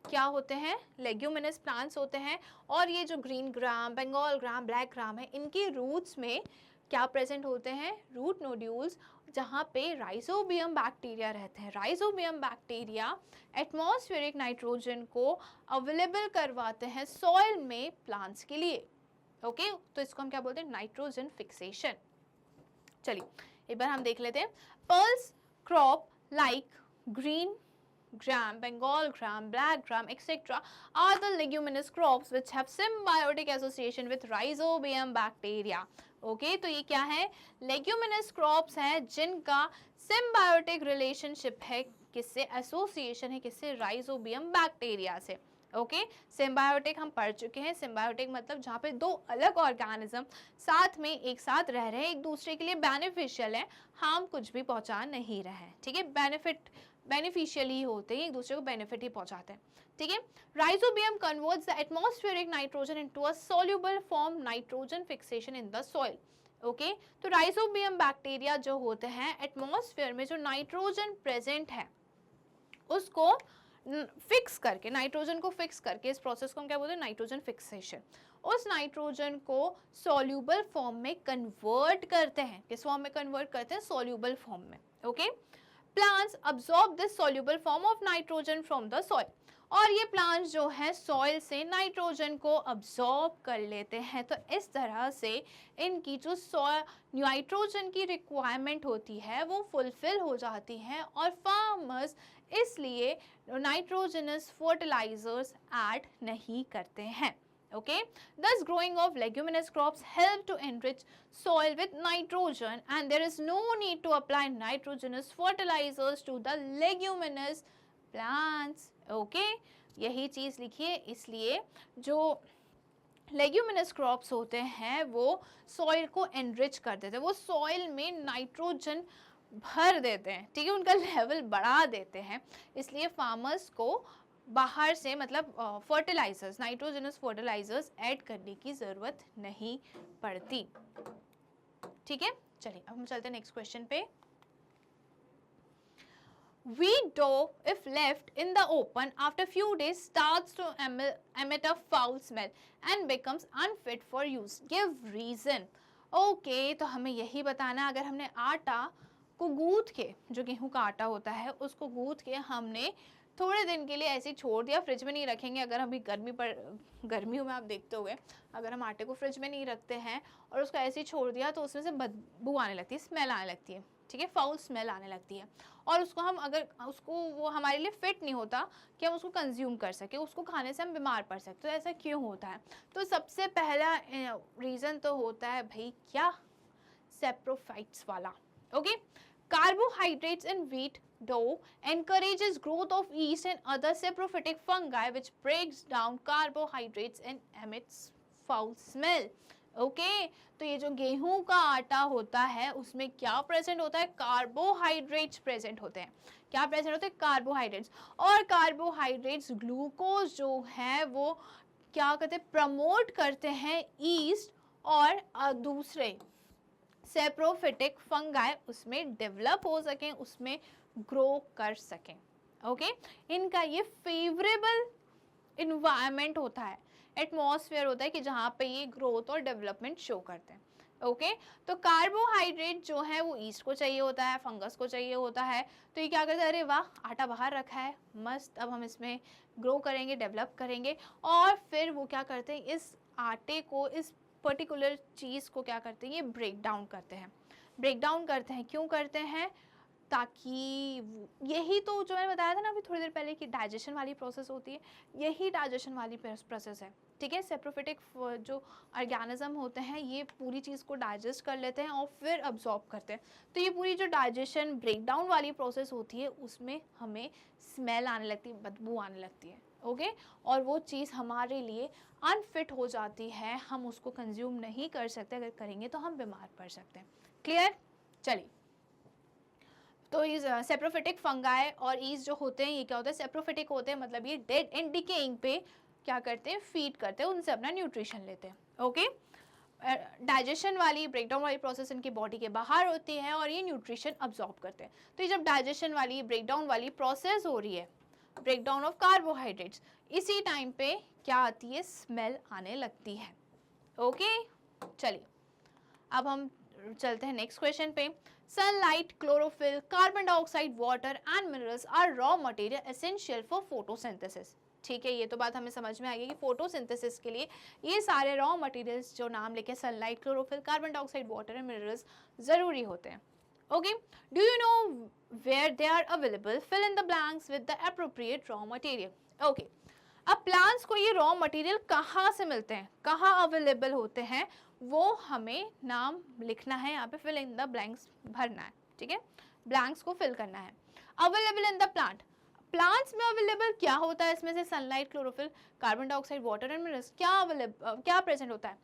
क्या होते हैं? लेग्यूमिनस प्लांट्स होते हैं। और ये जो ग्रीन ग्राम, बंगाल ग्राम, ब्लैक ग्राम है, इनके रूट्स में क्या प्रेजेंट होते हैं? रूट नोड्यूल्स, जहाँ पे राइजोबियम बैक्टीरिया रहते हैं। राइजोबियम बैक्टीरिया एटमॉस्फेरिक नाइट्रोजन को अवेलेबल करवाते हैं सॉइल में प्लांट्स के लिए। ओके, तो इसको हम क्या बोलते हैं? Nitrogen fixation. चलिए एक बार हम देख लेते हैं। Pulse crop like green gram, Bengal gram, black gram, etc. are the leguminous crops which have symbiotic association with rhizobium bacteria. Okay, तो ये क्या है? Leguminous crops हैं जिनका symbiotic relationship है, किससे? एसोसिएशन है, किससे? राइजोबियम बैक्टीरिया से। ओके, सिम्बायोटिक हम पढ़ चुके हैं। सिम्बायोटिक मतलब जहाँ पे दो अलग ऑर्गेनिज्म साथ में एक साथ रह रहे हैं, एक दूसरे के लिए बेनिफिशियल है, हार्म कुछ भी पहुँचा नहीं रहे हैं, ठीक है, बेनिफिशियल ही होते हैं, एक दूसरे को बेनिफिट ही पहुंचाते हैं, ठीक है। Rhizobium converts the atmospheric nitrogen into a soluble form nitrogen fixation in the soil. Okay, तो राइजोबियम बैक्टीरिया जो होते हैं, एटमॉस्फेयर में जो नाइट्रोजन प्रेजेंट है उसको फिक्स करके, नाइट्रोजन को फिक्स करके, इस प्रोसेस को हम क्या बोलते हैं? Nitrogen fixation. उस नाइट्रोजन को सॉल्युबल फॉर्म में कन्वर्ट करते हैं। किस फॉर्म में कन्वर्ट करते हैं? सॉल्युबल फॉर्म में। Okay, plants absorb this soluble form of nitrogen from the soil. और ये प्लांट्स जो है सॉइल से नाइट्रोजन को अब्सॉर्ब कर लेते हैं। तो इस तरह से इनकी जो नाइट्रोजन की रिक्वायरमेंट होती है वो फुलफिल हो जाती है और फार्मर्स इसलिए नाइट्रोजनस फर्टिलाइजर्स ऐड नहीं करते हैं। Okay, thus growing of leguminous crops help to enrich soil with nitrogen and there is no need to apply nitrogenous fertilizers to the leguminous plants. Okay, यही चीज़ लिखिए। इसलिए जो लेग्यूमिनस क्रॉप्स होते हैं वो सॉइल को एनरिच कर देते हैं, वो सॉइल में नाइट्रोजन भर देते हैं, ठीक है, उनका लेवल बढ़ा देते हैं। इसलिए फार्मर्स को बाहर से मतलब फर्टिलाइजर्स, नाइट्रोजनस फर्टिलाइजर्स ऐड करने की ज़रूरत नहीं पड़ती, ठीक है। चलिए अब हम चलते हैं नेक्स्ट क्वेश्चन पे। Wheat dough, if left in the open after few days, starts to emit a foul smell and becomes unfit for use. Give reason. Okay, तो हमें यही बताना है, अगर हमने आटा को गूंथ के, जो गेहूं का आटा होता है उसको गूंथ के हमने थोड़े दिन के लिए ऐसे छोड़ दिया, फ्रिज में नहीं रखेंगे। अगर अभी गर्मियों में आप देखते होंगे, अगर हम आटे को फ्रिज में नहीं रखते हैं और उसको ऐसे ही छोड़ दिया तो उसमें से बदबू आने लगती है, स्मेल आने लगती है, ठीक है, फाउल स्मेल आने लगती है। और उसको हम अगर उसको वो हमारे लिए फिट नहीं होता कि हम उसको कंज्यूम कर सके, उसको खाने से हम बीमार पड़ सकते। तो ऐसा क्यों होता है? तो सबसे पहला रीज़न तो होता है भाई क्या, सेप्रोफाइट्स वाला। Okay, carbohydrates in wheat dough encourages growth of yeast and other saprophytic fungi which breaks down carbohydrates and emits foul smell. Okay, तो ये जो गेहूं का आटा होता है उसमें क्या प्रेजेंट होता है? कार्बोहाइड्रेट्स प्रेजेंट होते हैं। क्या प्रेजेंट होते हैं? कार्बोहाइड्रेट्स। और कार्बोहाइड्रेट्स ग्लूकोज जो है वो क्या करते हैं? प्रमोट करते हैं ईस्ट और दूसरे सेप्रोफिटिक फंगाई उसमें डेवलप हो सकें, उसमें ग्रो कर सकें। ओके, इनका ये फेवरेबल इन्वायरमेंट होता है, एटमॉस्फेयर होता है कि जहाँ पे ये ग्रोथ और डेवलपमेंट शो करते हैं। ओके, तो कार्बोहाइड्रेट जो है वो ईस्ट को चाहिए होता है, फंगस को चाहिए होता है। तो ये क्या करते हैं? अरे वाह, आटा बाहर रखा है, मस्त, अब हम इसमें ग्रो करेंगे, डेवलप करेंगे। और फिर वो क्या करते हैं? इस आटे को, इस पर्टिकुलर चीज़ को क्या करते हैं? ये ब्रेक डाउन करते हैं। ब्रेक डाउन करते हैं, क्यों करते हैं? ताकि यही तो जो मैंने बताया था ना अभी थोड़ी देर पहले कि डाइजेशन वाली प्रोसेस होती है, यही डाइजेशन वाली प्रोसेस है, ठीक है। सेप्रोफिटिक जो ऑर्गेनिज्म होते हैं ये पूरी चीज़ को डाइजेस्ट कर लेते हैं और फिर अब्जॉर्ब करते हैं। तो ये पूरी जो डाइजेशन ब्रेकडाउन वाली प्रोसेस होती है उसमें हमें स्मेल आने लगती है, बदबू आने लगती है। ओके, और वो चीज़ हमारे लिए अनफिट हो जाती है, हम उसको कंज्यूम नहीं कर सकते, अगर करेंगे तो हम बीमार पड़ सकते हैं। क्लियर? चलिए, तो इस सेप्रोफिटिक फंगाई और ईस्ट जो होते हैं ये क्या होता है? सेप्रोफिटिक होते हैं, मतलब ये डेड एंड डिकेइंग पे क्या करते हैं? फीड करते हैं, उनसे अपना न्यूट्रिशन लेते हैं। ओके, डाइजेशन वाली, ब्रेकडाउन वाली प्रोसेस इनकी बॉडी के बाहर होती है और ये न्यूट्रिशन अब्जॉर्ब करते हैं। तो ये जब डाइजेशन वाली, ब्रेकडाउन वाली प्रोसेस हो रही है, ब्रेकडाउन ऑफ कार्बोहाइड्रेट्स, इसी टाइम पे क्या आती है? स्मेल आने लगती है। ओके, चलिए अब हम चलते हैं नेक्स्ट क्वेश्चन पे। Sunlight, chlorophyll, carbon dioxide, water and minerals are raw material essential for photosynthesis. ठीक है, ये तो बात हमें समझ में आ गई कि फोटोसिंथेसिस के लिए ये सारे रॉ मटेरियल्स जो नाम लेके sunlight, chlorophyll, carbon dioxide, water and minerals जरूरी होते हैं। Okay, do you know where they are available? Fill in the blanks with the appropriate raw material. Okay, अब प्लांट्स को ये रॉ मटेरियल कहाँ से मिलते हैं, कहाँ अवेलेबल होते हैं, वो हमें नाम लिखना है यहाँ पे, फिल इन द ब्लैंक्स भरना है, ठीक है, ब्लैंक्स को फिल करना है। Available in the plant, plants में अवेलेबल क्या होता है? इसमें से sunlight, chlorophyll, carbon dioxide, water and minerals क्या प्रेजेंट होता है?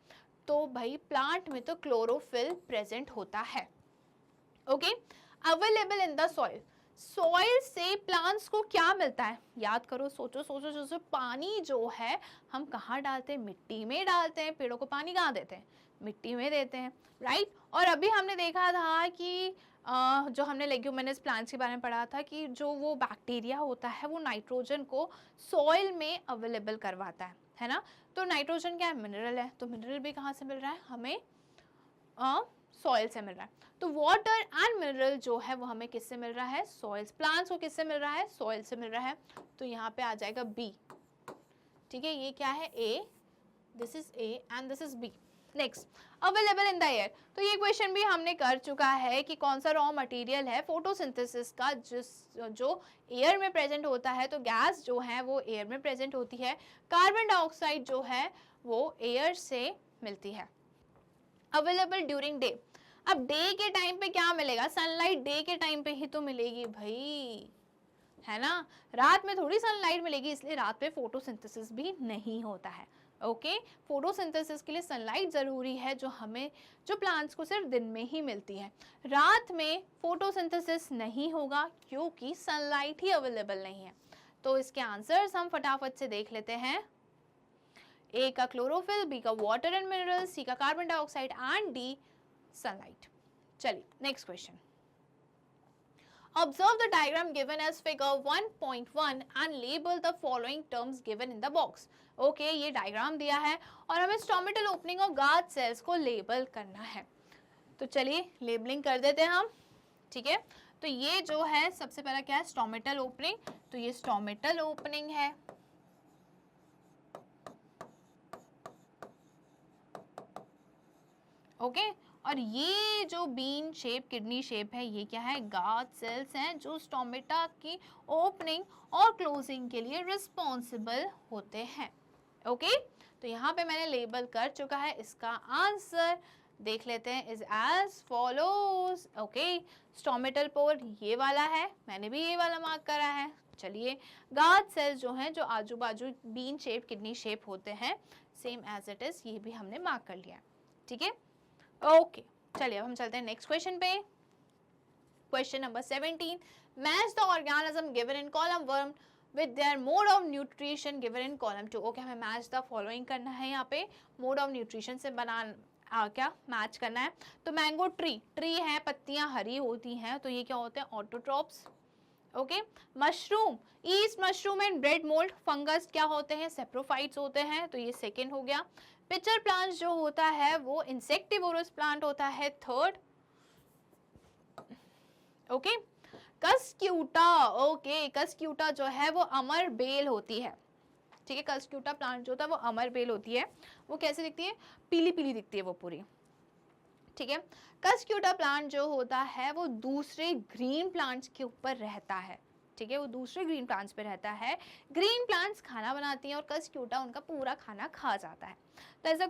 तो भाई प्लांट में तो क्लोरोफिल प्रेजेंट होता है। Okay, available in the soil, soil से प्लांट्स को क्या मिलता है? याद करो, सोचो सोचो सोचो, पानी जो है हम कहाँ डालते हैं? मिट्टी में डालते हैं। पेड़ों को पानी कहाँ देते हैं? मिट्टी में देते हैं, राइट। और अभी हमने देखा था कि जो हमने लेग्यूमिनस प्लांट्स के बारे में पढ़ा था कि जो वो बैक्टीरिया होता है वो नाइट्रोजन को सॉइल में अवेलेबल करवाता है ना। तो नाइट्रोजन क्या है? मिनरल है, तो मिनरल भी कहाँ से मिल रहा है? हमें सॉइल से मिल रहा है। तो वाटर एंड मिनरल जो है वो हमें किससे मिल रहा है? सॉइल। प्लांट्स को किससे मिल रहा है? सॉइल से मिल रहा है। तो यहाँ पे आ जाएगा बी, ठीक है, ये क्या है? A, this is A and this is B. Next, available in the air, तो ये क्वेश्चन भी हमने कर चुका है कि कौन सा रॉ मटेरियल है फोटोसिंथेसिस का जो एयर में प्रेजेंट होता है। तो गैस जो है वो एयर में प्रेजेंट होती है, कार्बन डाइऑक्साइड जो है वो एयर से मिलती है। अवेलेबल ड्यूरिंग डे, अब डे के टाइम पे क्या मिलेगा? सनलाइट डे के टाइम पे ही तो मिलेगी भाई, है ना, रात में थोड़ी सनलाइट मिलेगी, इसलिए रात पे फोटोसिंथेसिस भी नहीं होता है। ओके, फोटोसिंथेसिस के लिए सनलाइट ज़रूरी है, जो प्लांट्स को सिर्फ दिन में ही मिलती है। रात में फोटोसिंथेसिस नहीं होगा क्योंकि सनलाइट ही अवेलेबल नहीं है। तो इसके आंसर्स हम फटाफट से देख लेते हैं। ए का क्लोरोफिल, बी का वाटर एंड मिनरल्स, सी का carbon dioxide and D sunlight. चलिए next question. Observe the diagram given as figure 1.1 and label the following terms given in the box. Okay, ये डायग्राम दिया है और हमें stomatal opening और guard cells को label करना है. तो चलिए लेबलिंग कर देते हैं हम. ठीक है, तो ये जो है सबसे पहला क्या है, स्टोमेटल ओपनिंग. तो ये स्टोमेटल ओपनिंग है. ओके, और ये जो बीन शेप किडनी शेप है ये क्या है, गार्ड सेल्स हैं जो स्टोमेटा की ओपनिंग और क्लोजिंग के लिए रिस्पॉन्सिबल होते हैं. ओके, तो यहाँ पे मैंने लेबल कर चुका है. इसका आंसर देख लेते हैं, is as follows. Okay, stomatal pore ये वाला है, मैंने भी ये वाला मार्क करा है. चलिए, गार्ड सेल्स जो हैं जो आजू बाजू बीन शेप किडनी शेप होते हैं, सेम एज इट इज, ये भी हमने मार्क कर लिया. ठीक है, ओके. चलिए अब हम चलते हैं नेक्स्ट क्वेश्चन पे. Question number 17. Match the organism given in column 1 with their mode of nutrition given in column 2. Okay, हमें मैच द फॉलोइंग करना है. यहाँ पे मोड ऑफ न्यूट्रिशन से क्या मैच करना है. तो मैंगो ट्री है, पत्तियां हरी होती हैं, तो ये क्या होते हैं, autotrophs. Okay, mushroom, east mushroom and bread mould fungus क्या होते हैं, सेप्रोफाइट्स होते हैं, तो ये सेकेंड हो गया. पिचर प्लांट जो होता है वो इंसेक्टिवोरस प्लांट होता है, third. Okay, Cuscuta. Okay, Cuscuta जो है वो अमर बेल होती है. ठीक है, कस्क्यूटा प्लांट जो होता है वो अमर बेल होती है. वो कैसे दिखती है, पीली पीली दिखती है वो पूरी. ठीक है, कस्क्यूटा प्लांट जो होता है वो दूसरे ग्रीन प्लांट्स के ऊपर रहता है. ठीक है, वो दूसरे ग्रीन प्लांट्स पे रहता है. ग्रीन प्लांट्स खाना बनाती हैं और कस्क्यूटा उनका पूरा खाना खा जाता है. तो ऐसे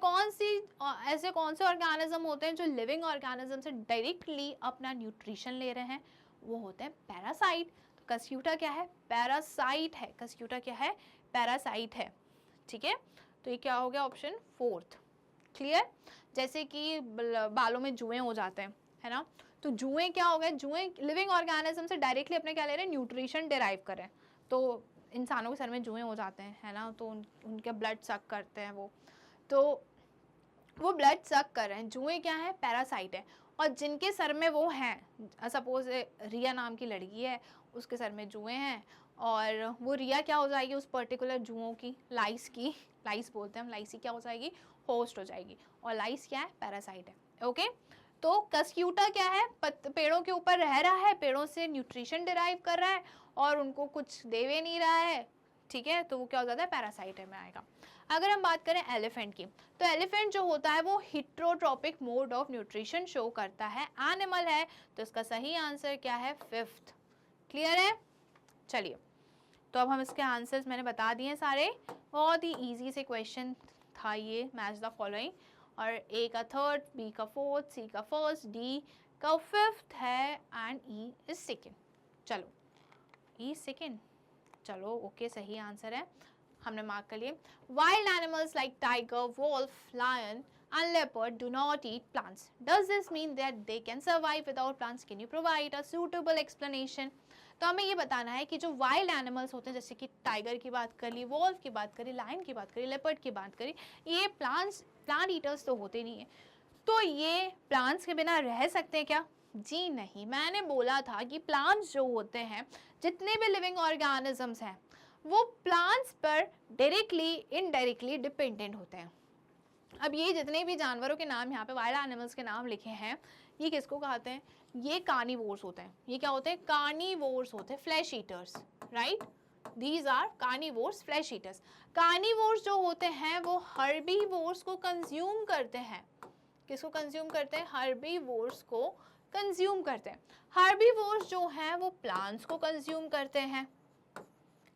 कौन से ऑर्गेनिज्म होते हैं जो लिविंग ऑर्गेनिज्म से डायरेक्टली अपना न्यूट्रिशन ले रहे हैं, वो होते हैं पैरासाइट. तो कस्क्यूटा क्या है, पैरासाइट है. कस्क्यूटा क्या है, पैरासाइट है. ठीक है, तो ये क्या हो गया, ऑप्शन फोर्थ. क्लियर. जैसे कि बालों में जुएं हो जाते हैं, है ना, तो जुएं क्या हो गए, जुएं लिविंग ऑर्गेनिज्म से डायरेक्टली अपने क्या ले रहे हैं, न्यूट्रिशन डिराइव कर रहे हैं. तो इंसानों के सर में जुएं हो जाते हैं, है ना, तो उनके ब्लड सक करते हैं तो वो ब्लड सक कर रहे हैं. जुएं क्या है, पैरासाइट है. और जिनके सर में वो हैं, सपोज रिया नाम की लड़की है, उसके सर में जुएं हैं, और वो रिया क्या हो जाएगी, उस पर्टिकुलर जुओं की, लाइस बोलते हैं हम, लाइसी क्या हो जाएगी, होस्ट हो जाएगी. और लाइस क्या है, पैरासाइट है. ओके, तो कस्क्यूटा क्या है, पेड़ों के ऊपर रह रहा है, पेड़ों से न्यूट्रिशन डिराइव कर रहा है और उनको कुछ दे नहीं रहा है. ठीक है, तो वो क्या हो जाता है, पैरासाइट में आएगा. अगर हम बात करें एलिफेंट की, तो एलिफेंट जो होता है वो heterotrophic mode of nutrition show करता है, एनिमल है. तो इसका सही आंसर क्या है, फिफ्थ. क्लियर है. चलिए, तो अब हम इसके आंसर्स मैंने बता दिए सारे. बहुत ही इजी से क्वेश्चन था ये, मैच द फॉलोइंग. और ए का थर्ड, बी का फोर्थ, सी का फर्स्ट, डी का फिफ्थ है एंड ई इज सेकेंड. चलो, ई सेकेंड. चलो ओके, सही आंसर है, हमने मार्क कर लिए. Wild animals like tiger, wolf, lion and leopard do not eat plants. Does this mean that they can survive without plants? Can you provide a suitable explanation? तो हमें ये बताना है कि जो वाइल्ड एनिमल्स होते हैं, जैसे कि टाइगर की बात कर ली, वॉल्फ की बात करी, लायन की बात करी, लेपर्ड की बात करी, ये प्लांट ईटर्स तो होते नहीं है. तो ये प्लांट्स के बिना रह सकते हैं क्या? जी नहीं. मैंने बोला था कि प्लांट्स जो होते हैं, जितने भी लिविंग ऑर्गेनिजम्स हैं, वो प्लांट्स पर डायरेक्टली इनडायरेक्टली डिपेंडेंट होते हैं. अब ये जितने भी जानवरों के नाम यहाँ पे वाइल्ड एनिमल्स के नाम लिखे हैं, ये किसको कहते हैं? ये कार्निवोर्स होते हैं. ये क्या होते हैं? कार्निवोर्स होते हैं, flesh eaters. Right, these are carnivores, flesh eaters. Carnivores जो होते हैं वो हर्बीवोर्स को कंज्यूम करते हैं. किसको कंज्यूम करते हैं? हर्बीवोर्स को कंज्यूम करते हैं. हर्बीवोर्स जो हैं वो प्लांट्स को कंज्यूम करते हैं.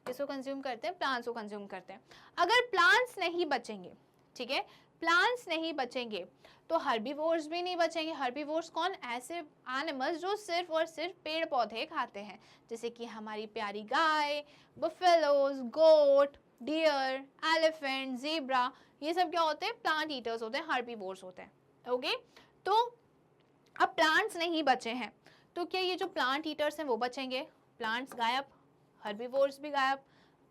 किसको कंज्यूम करते हैं? प्लांट्स को कंज्यूम करते हैं. अगर प्लांट्स नहीं बचेंगे, ठीक है, प्लांट्स नहीं बचेंगे तो हर्बीवोर्स भी नहीं बचेंगे. हर्बीवोर्स कौन? ऐसे एनिमल्स जो सिर्फ और सिर्फ पेड़ पौधे खाते हैं, जैसे कि हमारी प्यारी गाय, बफेलोज, गोट, डियर, एलिफेंट, ज़ेब्रा, ये सब क्या होते हैं? प्लांट ईटर्स होते हैं, हर्बीवोर्स होते हैं. ओके, तो अब प्लांट्स नहीं बचे हैं, तो क्या ये जो प्लांट ईटर्स हैं वो बचेंगे? प्लांट्स गायब, हर्बीवोर्स भी गायब.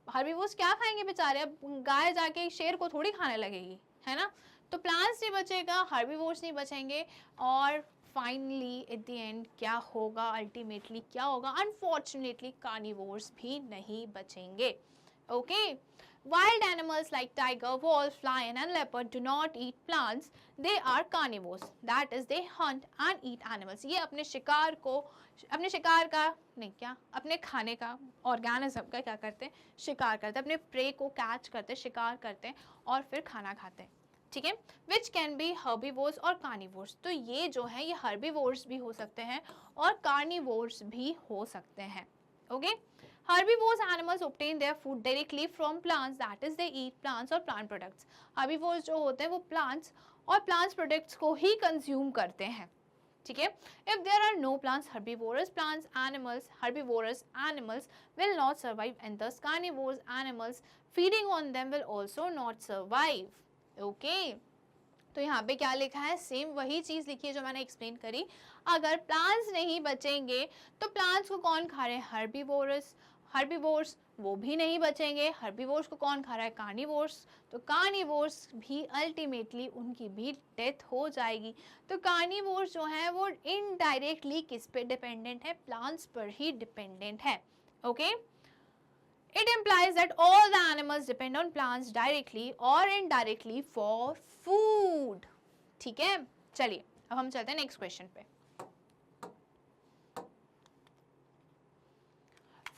हर्बीवोर्स क्या खाएंगे बेचारे? अब गाय जाके शेर को थोड़ी खाने लगेगी, है ना. तो प्लांट्स नहीं बचेगा, हर्बीवोर्स नहीं बचेंगे, और फाइनली एट द एंड क्या होगा, अल्टीमेटली क्या होगा, अनफॉर्चुनेटली कार्निवोर्स भी नहीं बचेंगे. Okay. Wild animals like tiger, wolf, lion and leopard do not eat plants. They are carnivores. That is, they hunt and eat animals. ये अपने शिकार का नहीं, क्या अपने खाने का, ऑर्गेनिज्म का क्या करते हैं, शिकार करते हैं, अपने प्रे को कैच करते हैं, शिकार करते हैं और फिर खाना खाते हैं. ठीक है. विच कैन बी हर्बीवोर्स और कार्निवोर्स. तो ये जो है ये हर्बीवोर्स भी हो सकते हैं और कार्निवोर्स भी हो सकते हैं. Okay. Herbivores animals obtain their food directly from plants, that is they eat plants or plant products. Herbivores जो होते हैं वो plants और plants products को ही consume करते हैं. ठीक है. If there are no plants, herbivorous animals will not survive, and thus carnivorous animals feeding on them will also not survive. Okay. तो यहाँ पे क्या लिखा है, सेम वही चीज़ लिखी है जो मैंने एक्सप्लेन करी. अगर प्लांट्स नहीं बचेंगे तो प्लांट्स को कौन खा रहे हैं, हर्बीवोर्स, वो भी नहीं बचेंगे. हर्बीवोर्स को कौन खा रहा है, कार्निवोर्स. तो कार्निवोर्स भी अल्टीमेटली उनकी भी डेथ हो जाएगी. तो कार्निवोर्स जो है वो इनडायरेक्टली किस पे डिपेंडेंट है, प्लांट्स पर ही डिपेंडेंट है. Okay. It implies that all the animals depend on plants directly or indirectly for food. ठीक है. चलिए अब हम चलते हैं नेक्स्ट क्वेश्चन पे.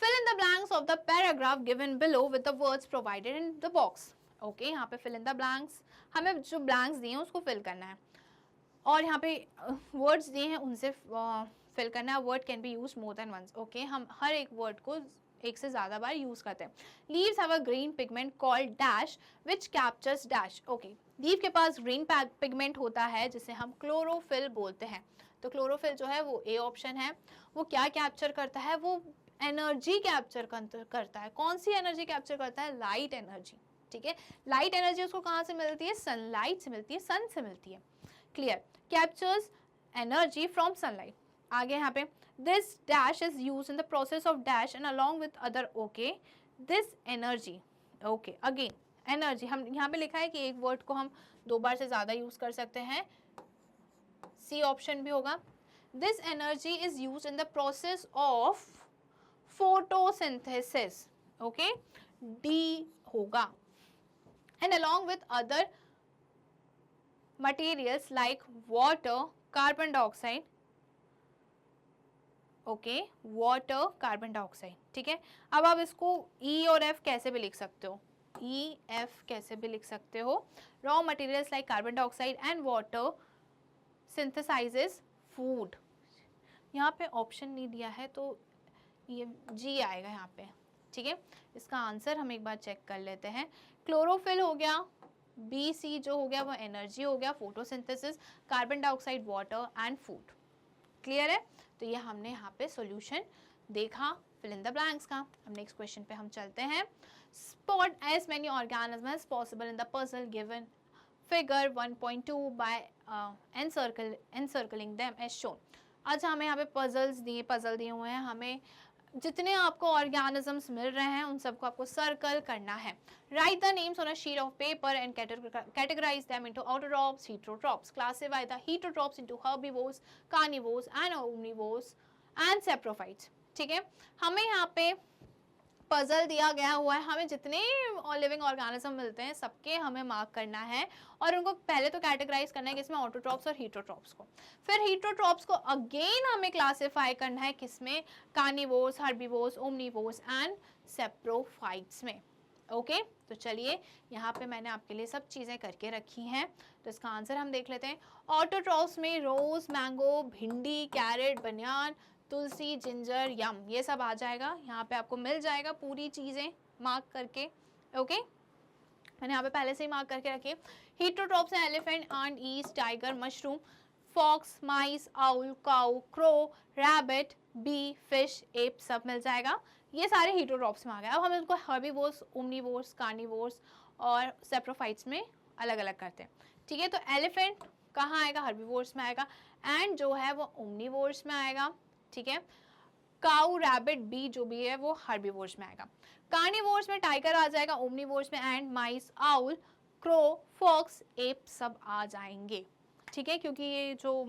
Fill in the blanks of the paragraph given below with the words provided in the box. Okay, यहाँ पे fill in the blanks, हमें जो blanks दिए हैं उसको fill करना है और यहाँ पे words दिए हैं उनसे fill करना है. word can be used more than once. Okay, हम हर एक word को एक से ज़्यादा बार यूज़ करते हैं. Leaves have a green pigment called dash which captures dash. Okay, leave के पास ग्रीन पिगमेंट होता है जिसे हम क्लोरोफिल बोलते हैं. तो क्लोरोफिल जो है वो ए ऑप्शन है. वो क्या कैप्चर करता है, वो एनर्जी कैप्चर करता है. कौन सी एनर्जी कैप्चर करता है, लाइट एनर्जी. ठीक है. लाइट एनर्जी उसको कहाँ से मिलती है, सनलाइट से मिलती है, सन से मिलती है. Clear. Captures energy from sunlight. आगे यहाँ पे this dash is used in the process of dash and along with other. okay, this energy. okay, again energy हम यहाँ पे लिखा है कि एक वर्ड को हम दो बार से ज़्यादा यूज कर सकते हैं. सी ऑप्शन भी होगा. this energy is used in the process of photosynthesis. okay, D होगा. and along with other materials like water, carbon dioxide. Okay, water, carbon dioxide. ठीक है. अब आप इसको ई और एफ कैसे भी लिख सकते हो, ई एफ कैसे भी लिख सकते हो. Raw materials like carbon dioxide and water synthesises food. यहाँ पे ऑप्शन नहीं दिया है तो ये जी आएगा यहाँ पे. ठीक है. इसका आंसर हम एक बार चेक कर लेते हैं. क्लोरोफिल हो गया, बी सी जो हो गया वो एनर्जी हो गया, photosynthesis, carbon dioxide, water and food. Clear है. तो ये हमने यहाँ पे सॉल्यूशन देखा फिल इन द ब्लैंक्स का. अब नेक्स्ट क्वेश्चन पे हम चलते हैं. Spot as many organism as possible in the puzzle given figure 1.2 by encircling them as shown. अच्छा, हमें यहाँ पे पजल दिए हुए हैं. हमें जितने आपको ऑर्गेनिजम्स मिल रहे हैं उन सबको आपको सर्कल करना है. Write the names on a sheet of paper and categorize them into autotrophs, heterotrophs. Classify the heterotrophs into herbivores, carnivores and omnivores and saprophytes. ठीक है. हमें यहाँ पे पजल दिया गया हुआ है. हमें जितने लिविंग ऑर्गेनिज्म मिलते हैं सबके हमें मार्क करना है और उनको पहले तो कैटेगराइज करना है किसमें, ऑटोट्रॉप्स और हेटेरोट्रॉप्स को. फिर हेटेरोट्रॉप्स को अगेन हमें क्लासिफाई करना है किसमें, carnivores, herbivores, omnivores and saprophytes में. ओके. तो चलिए यहाँ पे मैंने आपके लिए सब चीज़ें करके रखी हैं. तो इसका आंसर हम देख लेते हैं. ऑटोट्रॉप्स में रोज, मैंगो, भिंडी, कैरेट, बनियान, तुलसी, जिंजर, यम, ये सब आ जाएगा. यहाँ पे आपको मिल जाएगा पूरी चीज़ें मार्क करके. ओके. मैंने यहाँ पे पहले से ही मार्क करके रखी है. हेटेरोट्रॉप्स हैं elephant, ant, yeast, tiger, mushroom, fox, mice, owl, cow, crow, rabbit, bee, fish, ape, सब मिल जाएगा. ये सारे हेटेरोट्रॉप्स में आ गए. अब हम इनको हर्बीवोर्स, ओमनिवोर्स, कार्निवोर्स और सैप्रोफाइट्स में अलग अलग करते हैं. ठीक है. तो एलिफेंट कहाँ आएगा, हर्बीवोर्स में आएगा. एंड जो है वो ओमनिवोर्स में आएगा. ठीक है. काऊ, रैबिट, बी जो भी है वो हर्बीवोर्स में आएगा. कार्निवोर्स में टाइगर आ जाएगा, ओमनिवोर्स में ant, mice, owl, crow, fox, ape सब आ जाएंगे. ठीक है. क्योंकि ये जो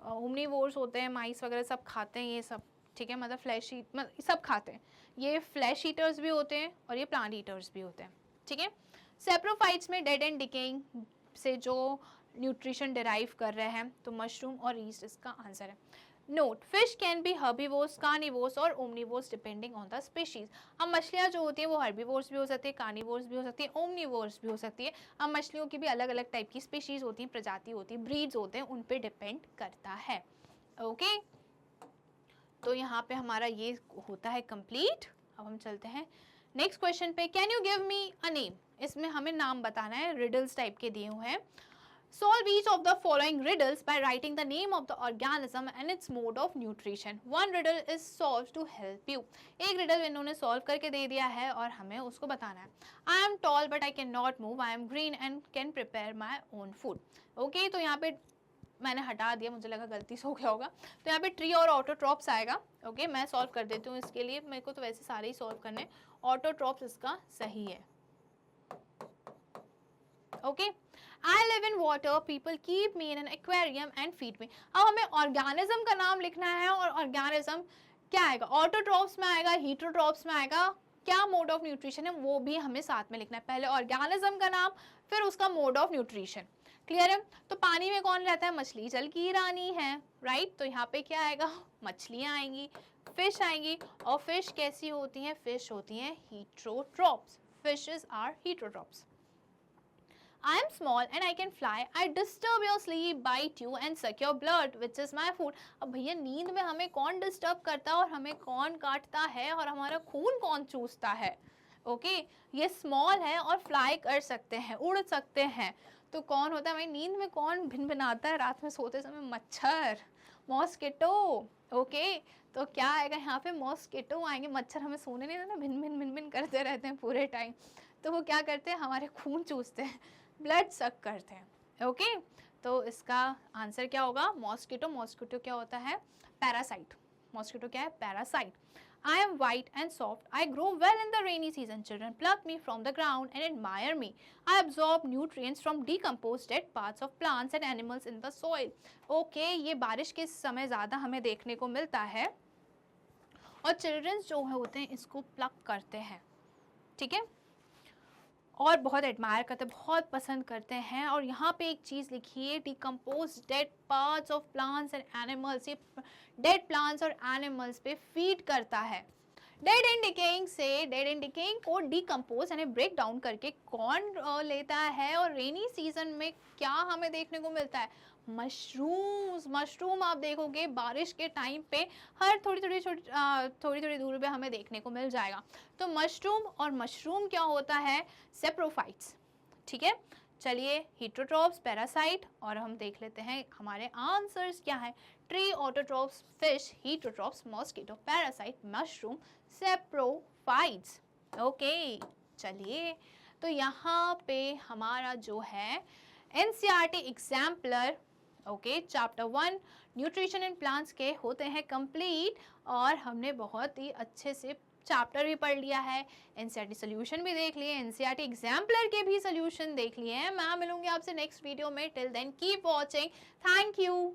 ओमनीवोर्स होते हैं, माइस वगैरह सब खाते हैं ये सब, ठीक है, मतलब फ्लैश ईट मतलब सब खाते हैं, ये फ्लैश ईटर्स भी होते हैं और ये प्लांट ईटर्स भी होते हैं, ठीक है। सेप्रोफाइट्स में डेड एंड डिकेइंग से जो न्यूट्रिशन डिराइव कर रहे हैं, तो मशरूम और ईस्ट इसका आंसर है। Note, fish can be herbivores, carnivores और omnivores depending on the species. अब मछलियाँ जो होती हैं वो हर्बीवोर्स भी हो सकती है, कार्निवोर्स भी हो सकती है, ओमनीवोर्स भी हो सकती है। अब मछलियों की भी अलग अलग टाइप की स्पीशीज होती हैं, प्रजाति होती है, ब्रीड्स होते हैं, उन पे डिपेंड करता है। ओके तो यहाँ पे हमारा ये होता है कंप्लीट। अब हम चलते हैं नेक्स्ट क्वेश्चन पे। Can you give me a name, इसमें हमें नाम बताना है, रिडल्स टाइप के दिए हुए हैं। Solve each of the following riddles by writing the name of the organism and its mode of nutrition. One riddle is solved to help you. एक riddle इन्होंने solve करके दे दिया है और हमें उसको बताना है। I am tall but I cannot move. I am green and can prepare my own food. Okay, तो यहाँ पे मैंने हटा दिया, मुझे लगा गलती से हो गया होगा, तो यहाँ पे ट्री और ऑटोट्रॉप्स आएगा। ओके मैं सॉल्व कर देती हूँ इसके लिए, मेरे को तो वैसे सारे ही सॉल्व करने। ऑटोट्रॉप्स इसका सही है। Okay I live in water, people keep me in an aquarium and feed me. अब हमें ऑर्गेनिज्म का नाम लिखना है और ऑर्गेनिज्म क्या आएगा, ऑटोट्रॉप्स में आएगा, हीटरोट्रॉप्स में आएगा, क्या मोड ऑफ न्यूट्रिशन है वो भी हमें साथ में लिखना है। पहले ऑर्गेनिज्म का नाम फिर उसका मोड ऑफ न्यूट्रिशन। क्लियर है। तो पानी में कौन रहता है, मछली जल की रानी है, राइट। तो यहाँ पे क्या आएगा, मछलियाँ आएंगी, फिश आएंगी, और फिश कैसी होती हैं, फिश होती हैं heterotrophs, fishes are heterotrophs. I am small and I can fly. I disturb your sleep, bite you and suck your blood, which is my food. अब भैया नींद में हमें कौन डिस्टर्ब करता है और हमें कौन काटता है और हमारा खून कौन चूसता है। ओके ये स्मॉल है और फ्लाई कर सकते हैं, उड़ सकते हैं, तो कौन होता है हमारी नींद में, कौन भिनभिनाता है रात में सोते समय, मच्छर, मॉस्किटो। ओके तो क्या आएगा यहाँ पे, मॉस्किटो आएंगे। मच्छर हमें सोने नहीं देते, भिन भिन भिन भिन करते रहते हैं पूरे टाइम, तो वो क्या करते हैं, हमारे खून चूसते हैं, ब्लड सक करते हैं। ओके तो इसका आंसर क्या होगा, मॉस्किटो। मॉस्किटो क्या होता है, पैरासाइट। मॉस्किटो क्या है, parasite. I am white and soft. I grow well in the rainy season. Children pluck me from the ground and admire me. I absorb nutrients from decomposed dead parts of plants and animals in the soil. Okay, ये बारिश के समय ज़्यादा हमें देखने को मिलता है और चिल्ड्रंस जो होते हैं इसको प्लक करते हैं, ठीक है, और बहुत एडमायर करते हैं, बहुत पसंद करते हैं। और यहाँ पे एक चीज़ लिखी है, decompose dead parts of plants and animals, ये डेड प्लांट्स और एनिमल्स पे फीड करता है। डेड एंड डिकेइंग से, डेड एंड डिकेइंग को डिकम्पोज यानी ब्रेक डाउन करके कौन लेता है, और रेनी सीजन में क्या हमें देखने को मिलता है, मशरूम्स। मशरूम आप देखोगे बारिश के टाइम पे हर थोड़ी थोड़ी दूर पे हमें देखने को मिल जाएगा। तो मशरूम, और मशरूम क्या होता है, सेप्रोफाइट्स, ठीक है। चलिए हीटरोट्रॉप्स, पैरासाइट, और हम देख लेते हैं हमारे आंसर्स क्या है। Tree, autotrophs, fish, heterotrophs, mosquito, parasite, mushroom, saprophytes. Okay चलिए तो यहाँ पे हमारा जो है NCERT exemplar, okay chapter 1 nutrition in plants के होते हैं कंप्लीट, और हमने बहुत ही अच्छे से चैप्टर भी पढ़ लिया है, एनसीईआरटी सोल्यूशन भी देख लिए, एनसीईआरटी एग्जाम्पलर के भी सोल्यूशन देख लिए हैं। मैं मिलूंगी आपसे नेक्स्ट वीडियो में, till then keep watching, thank you.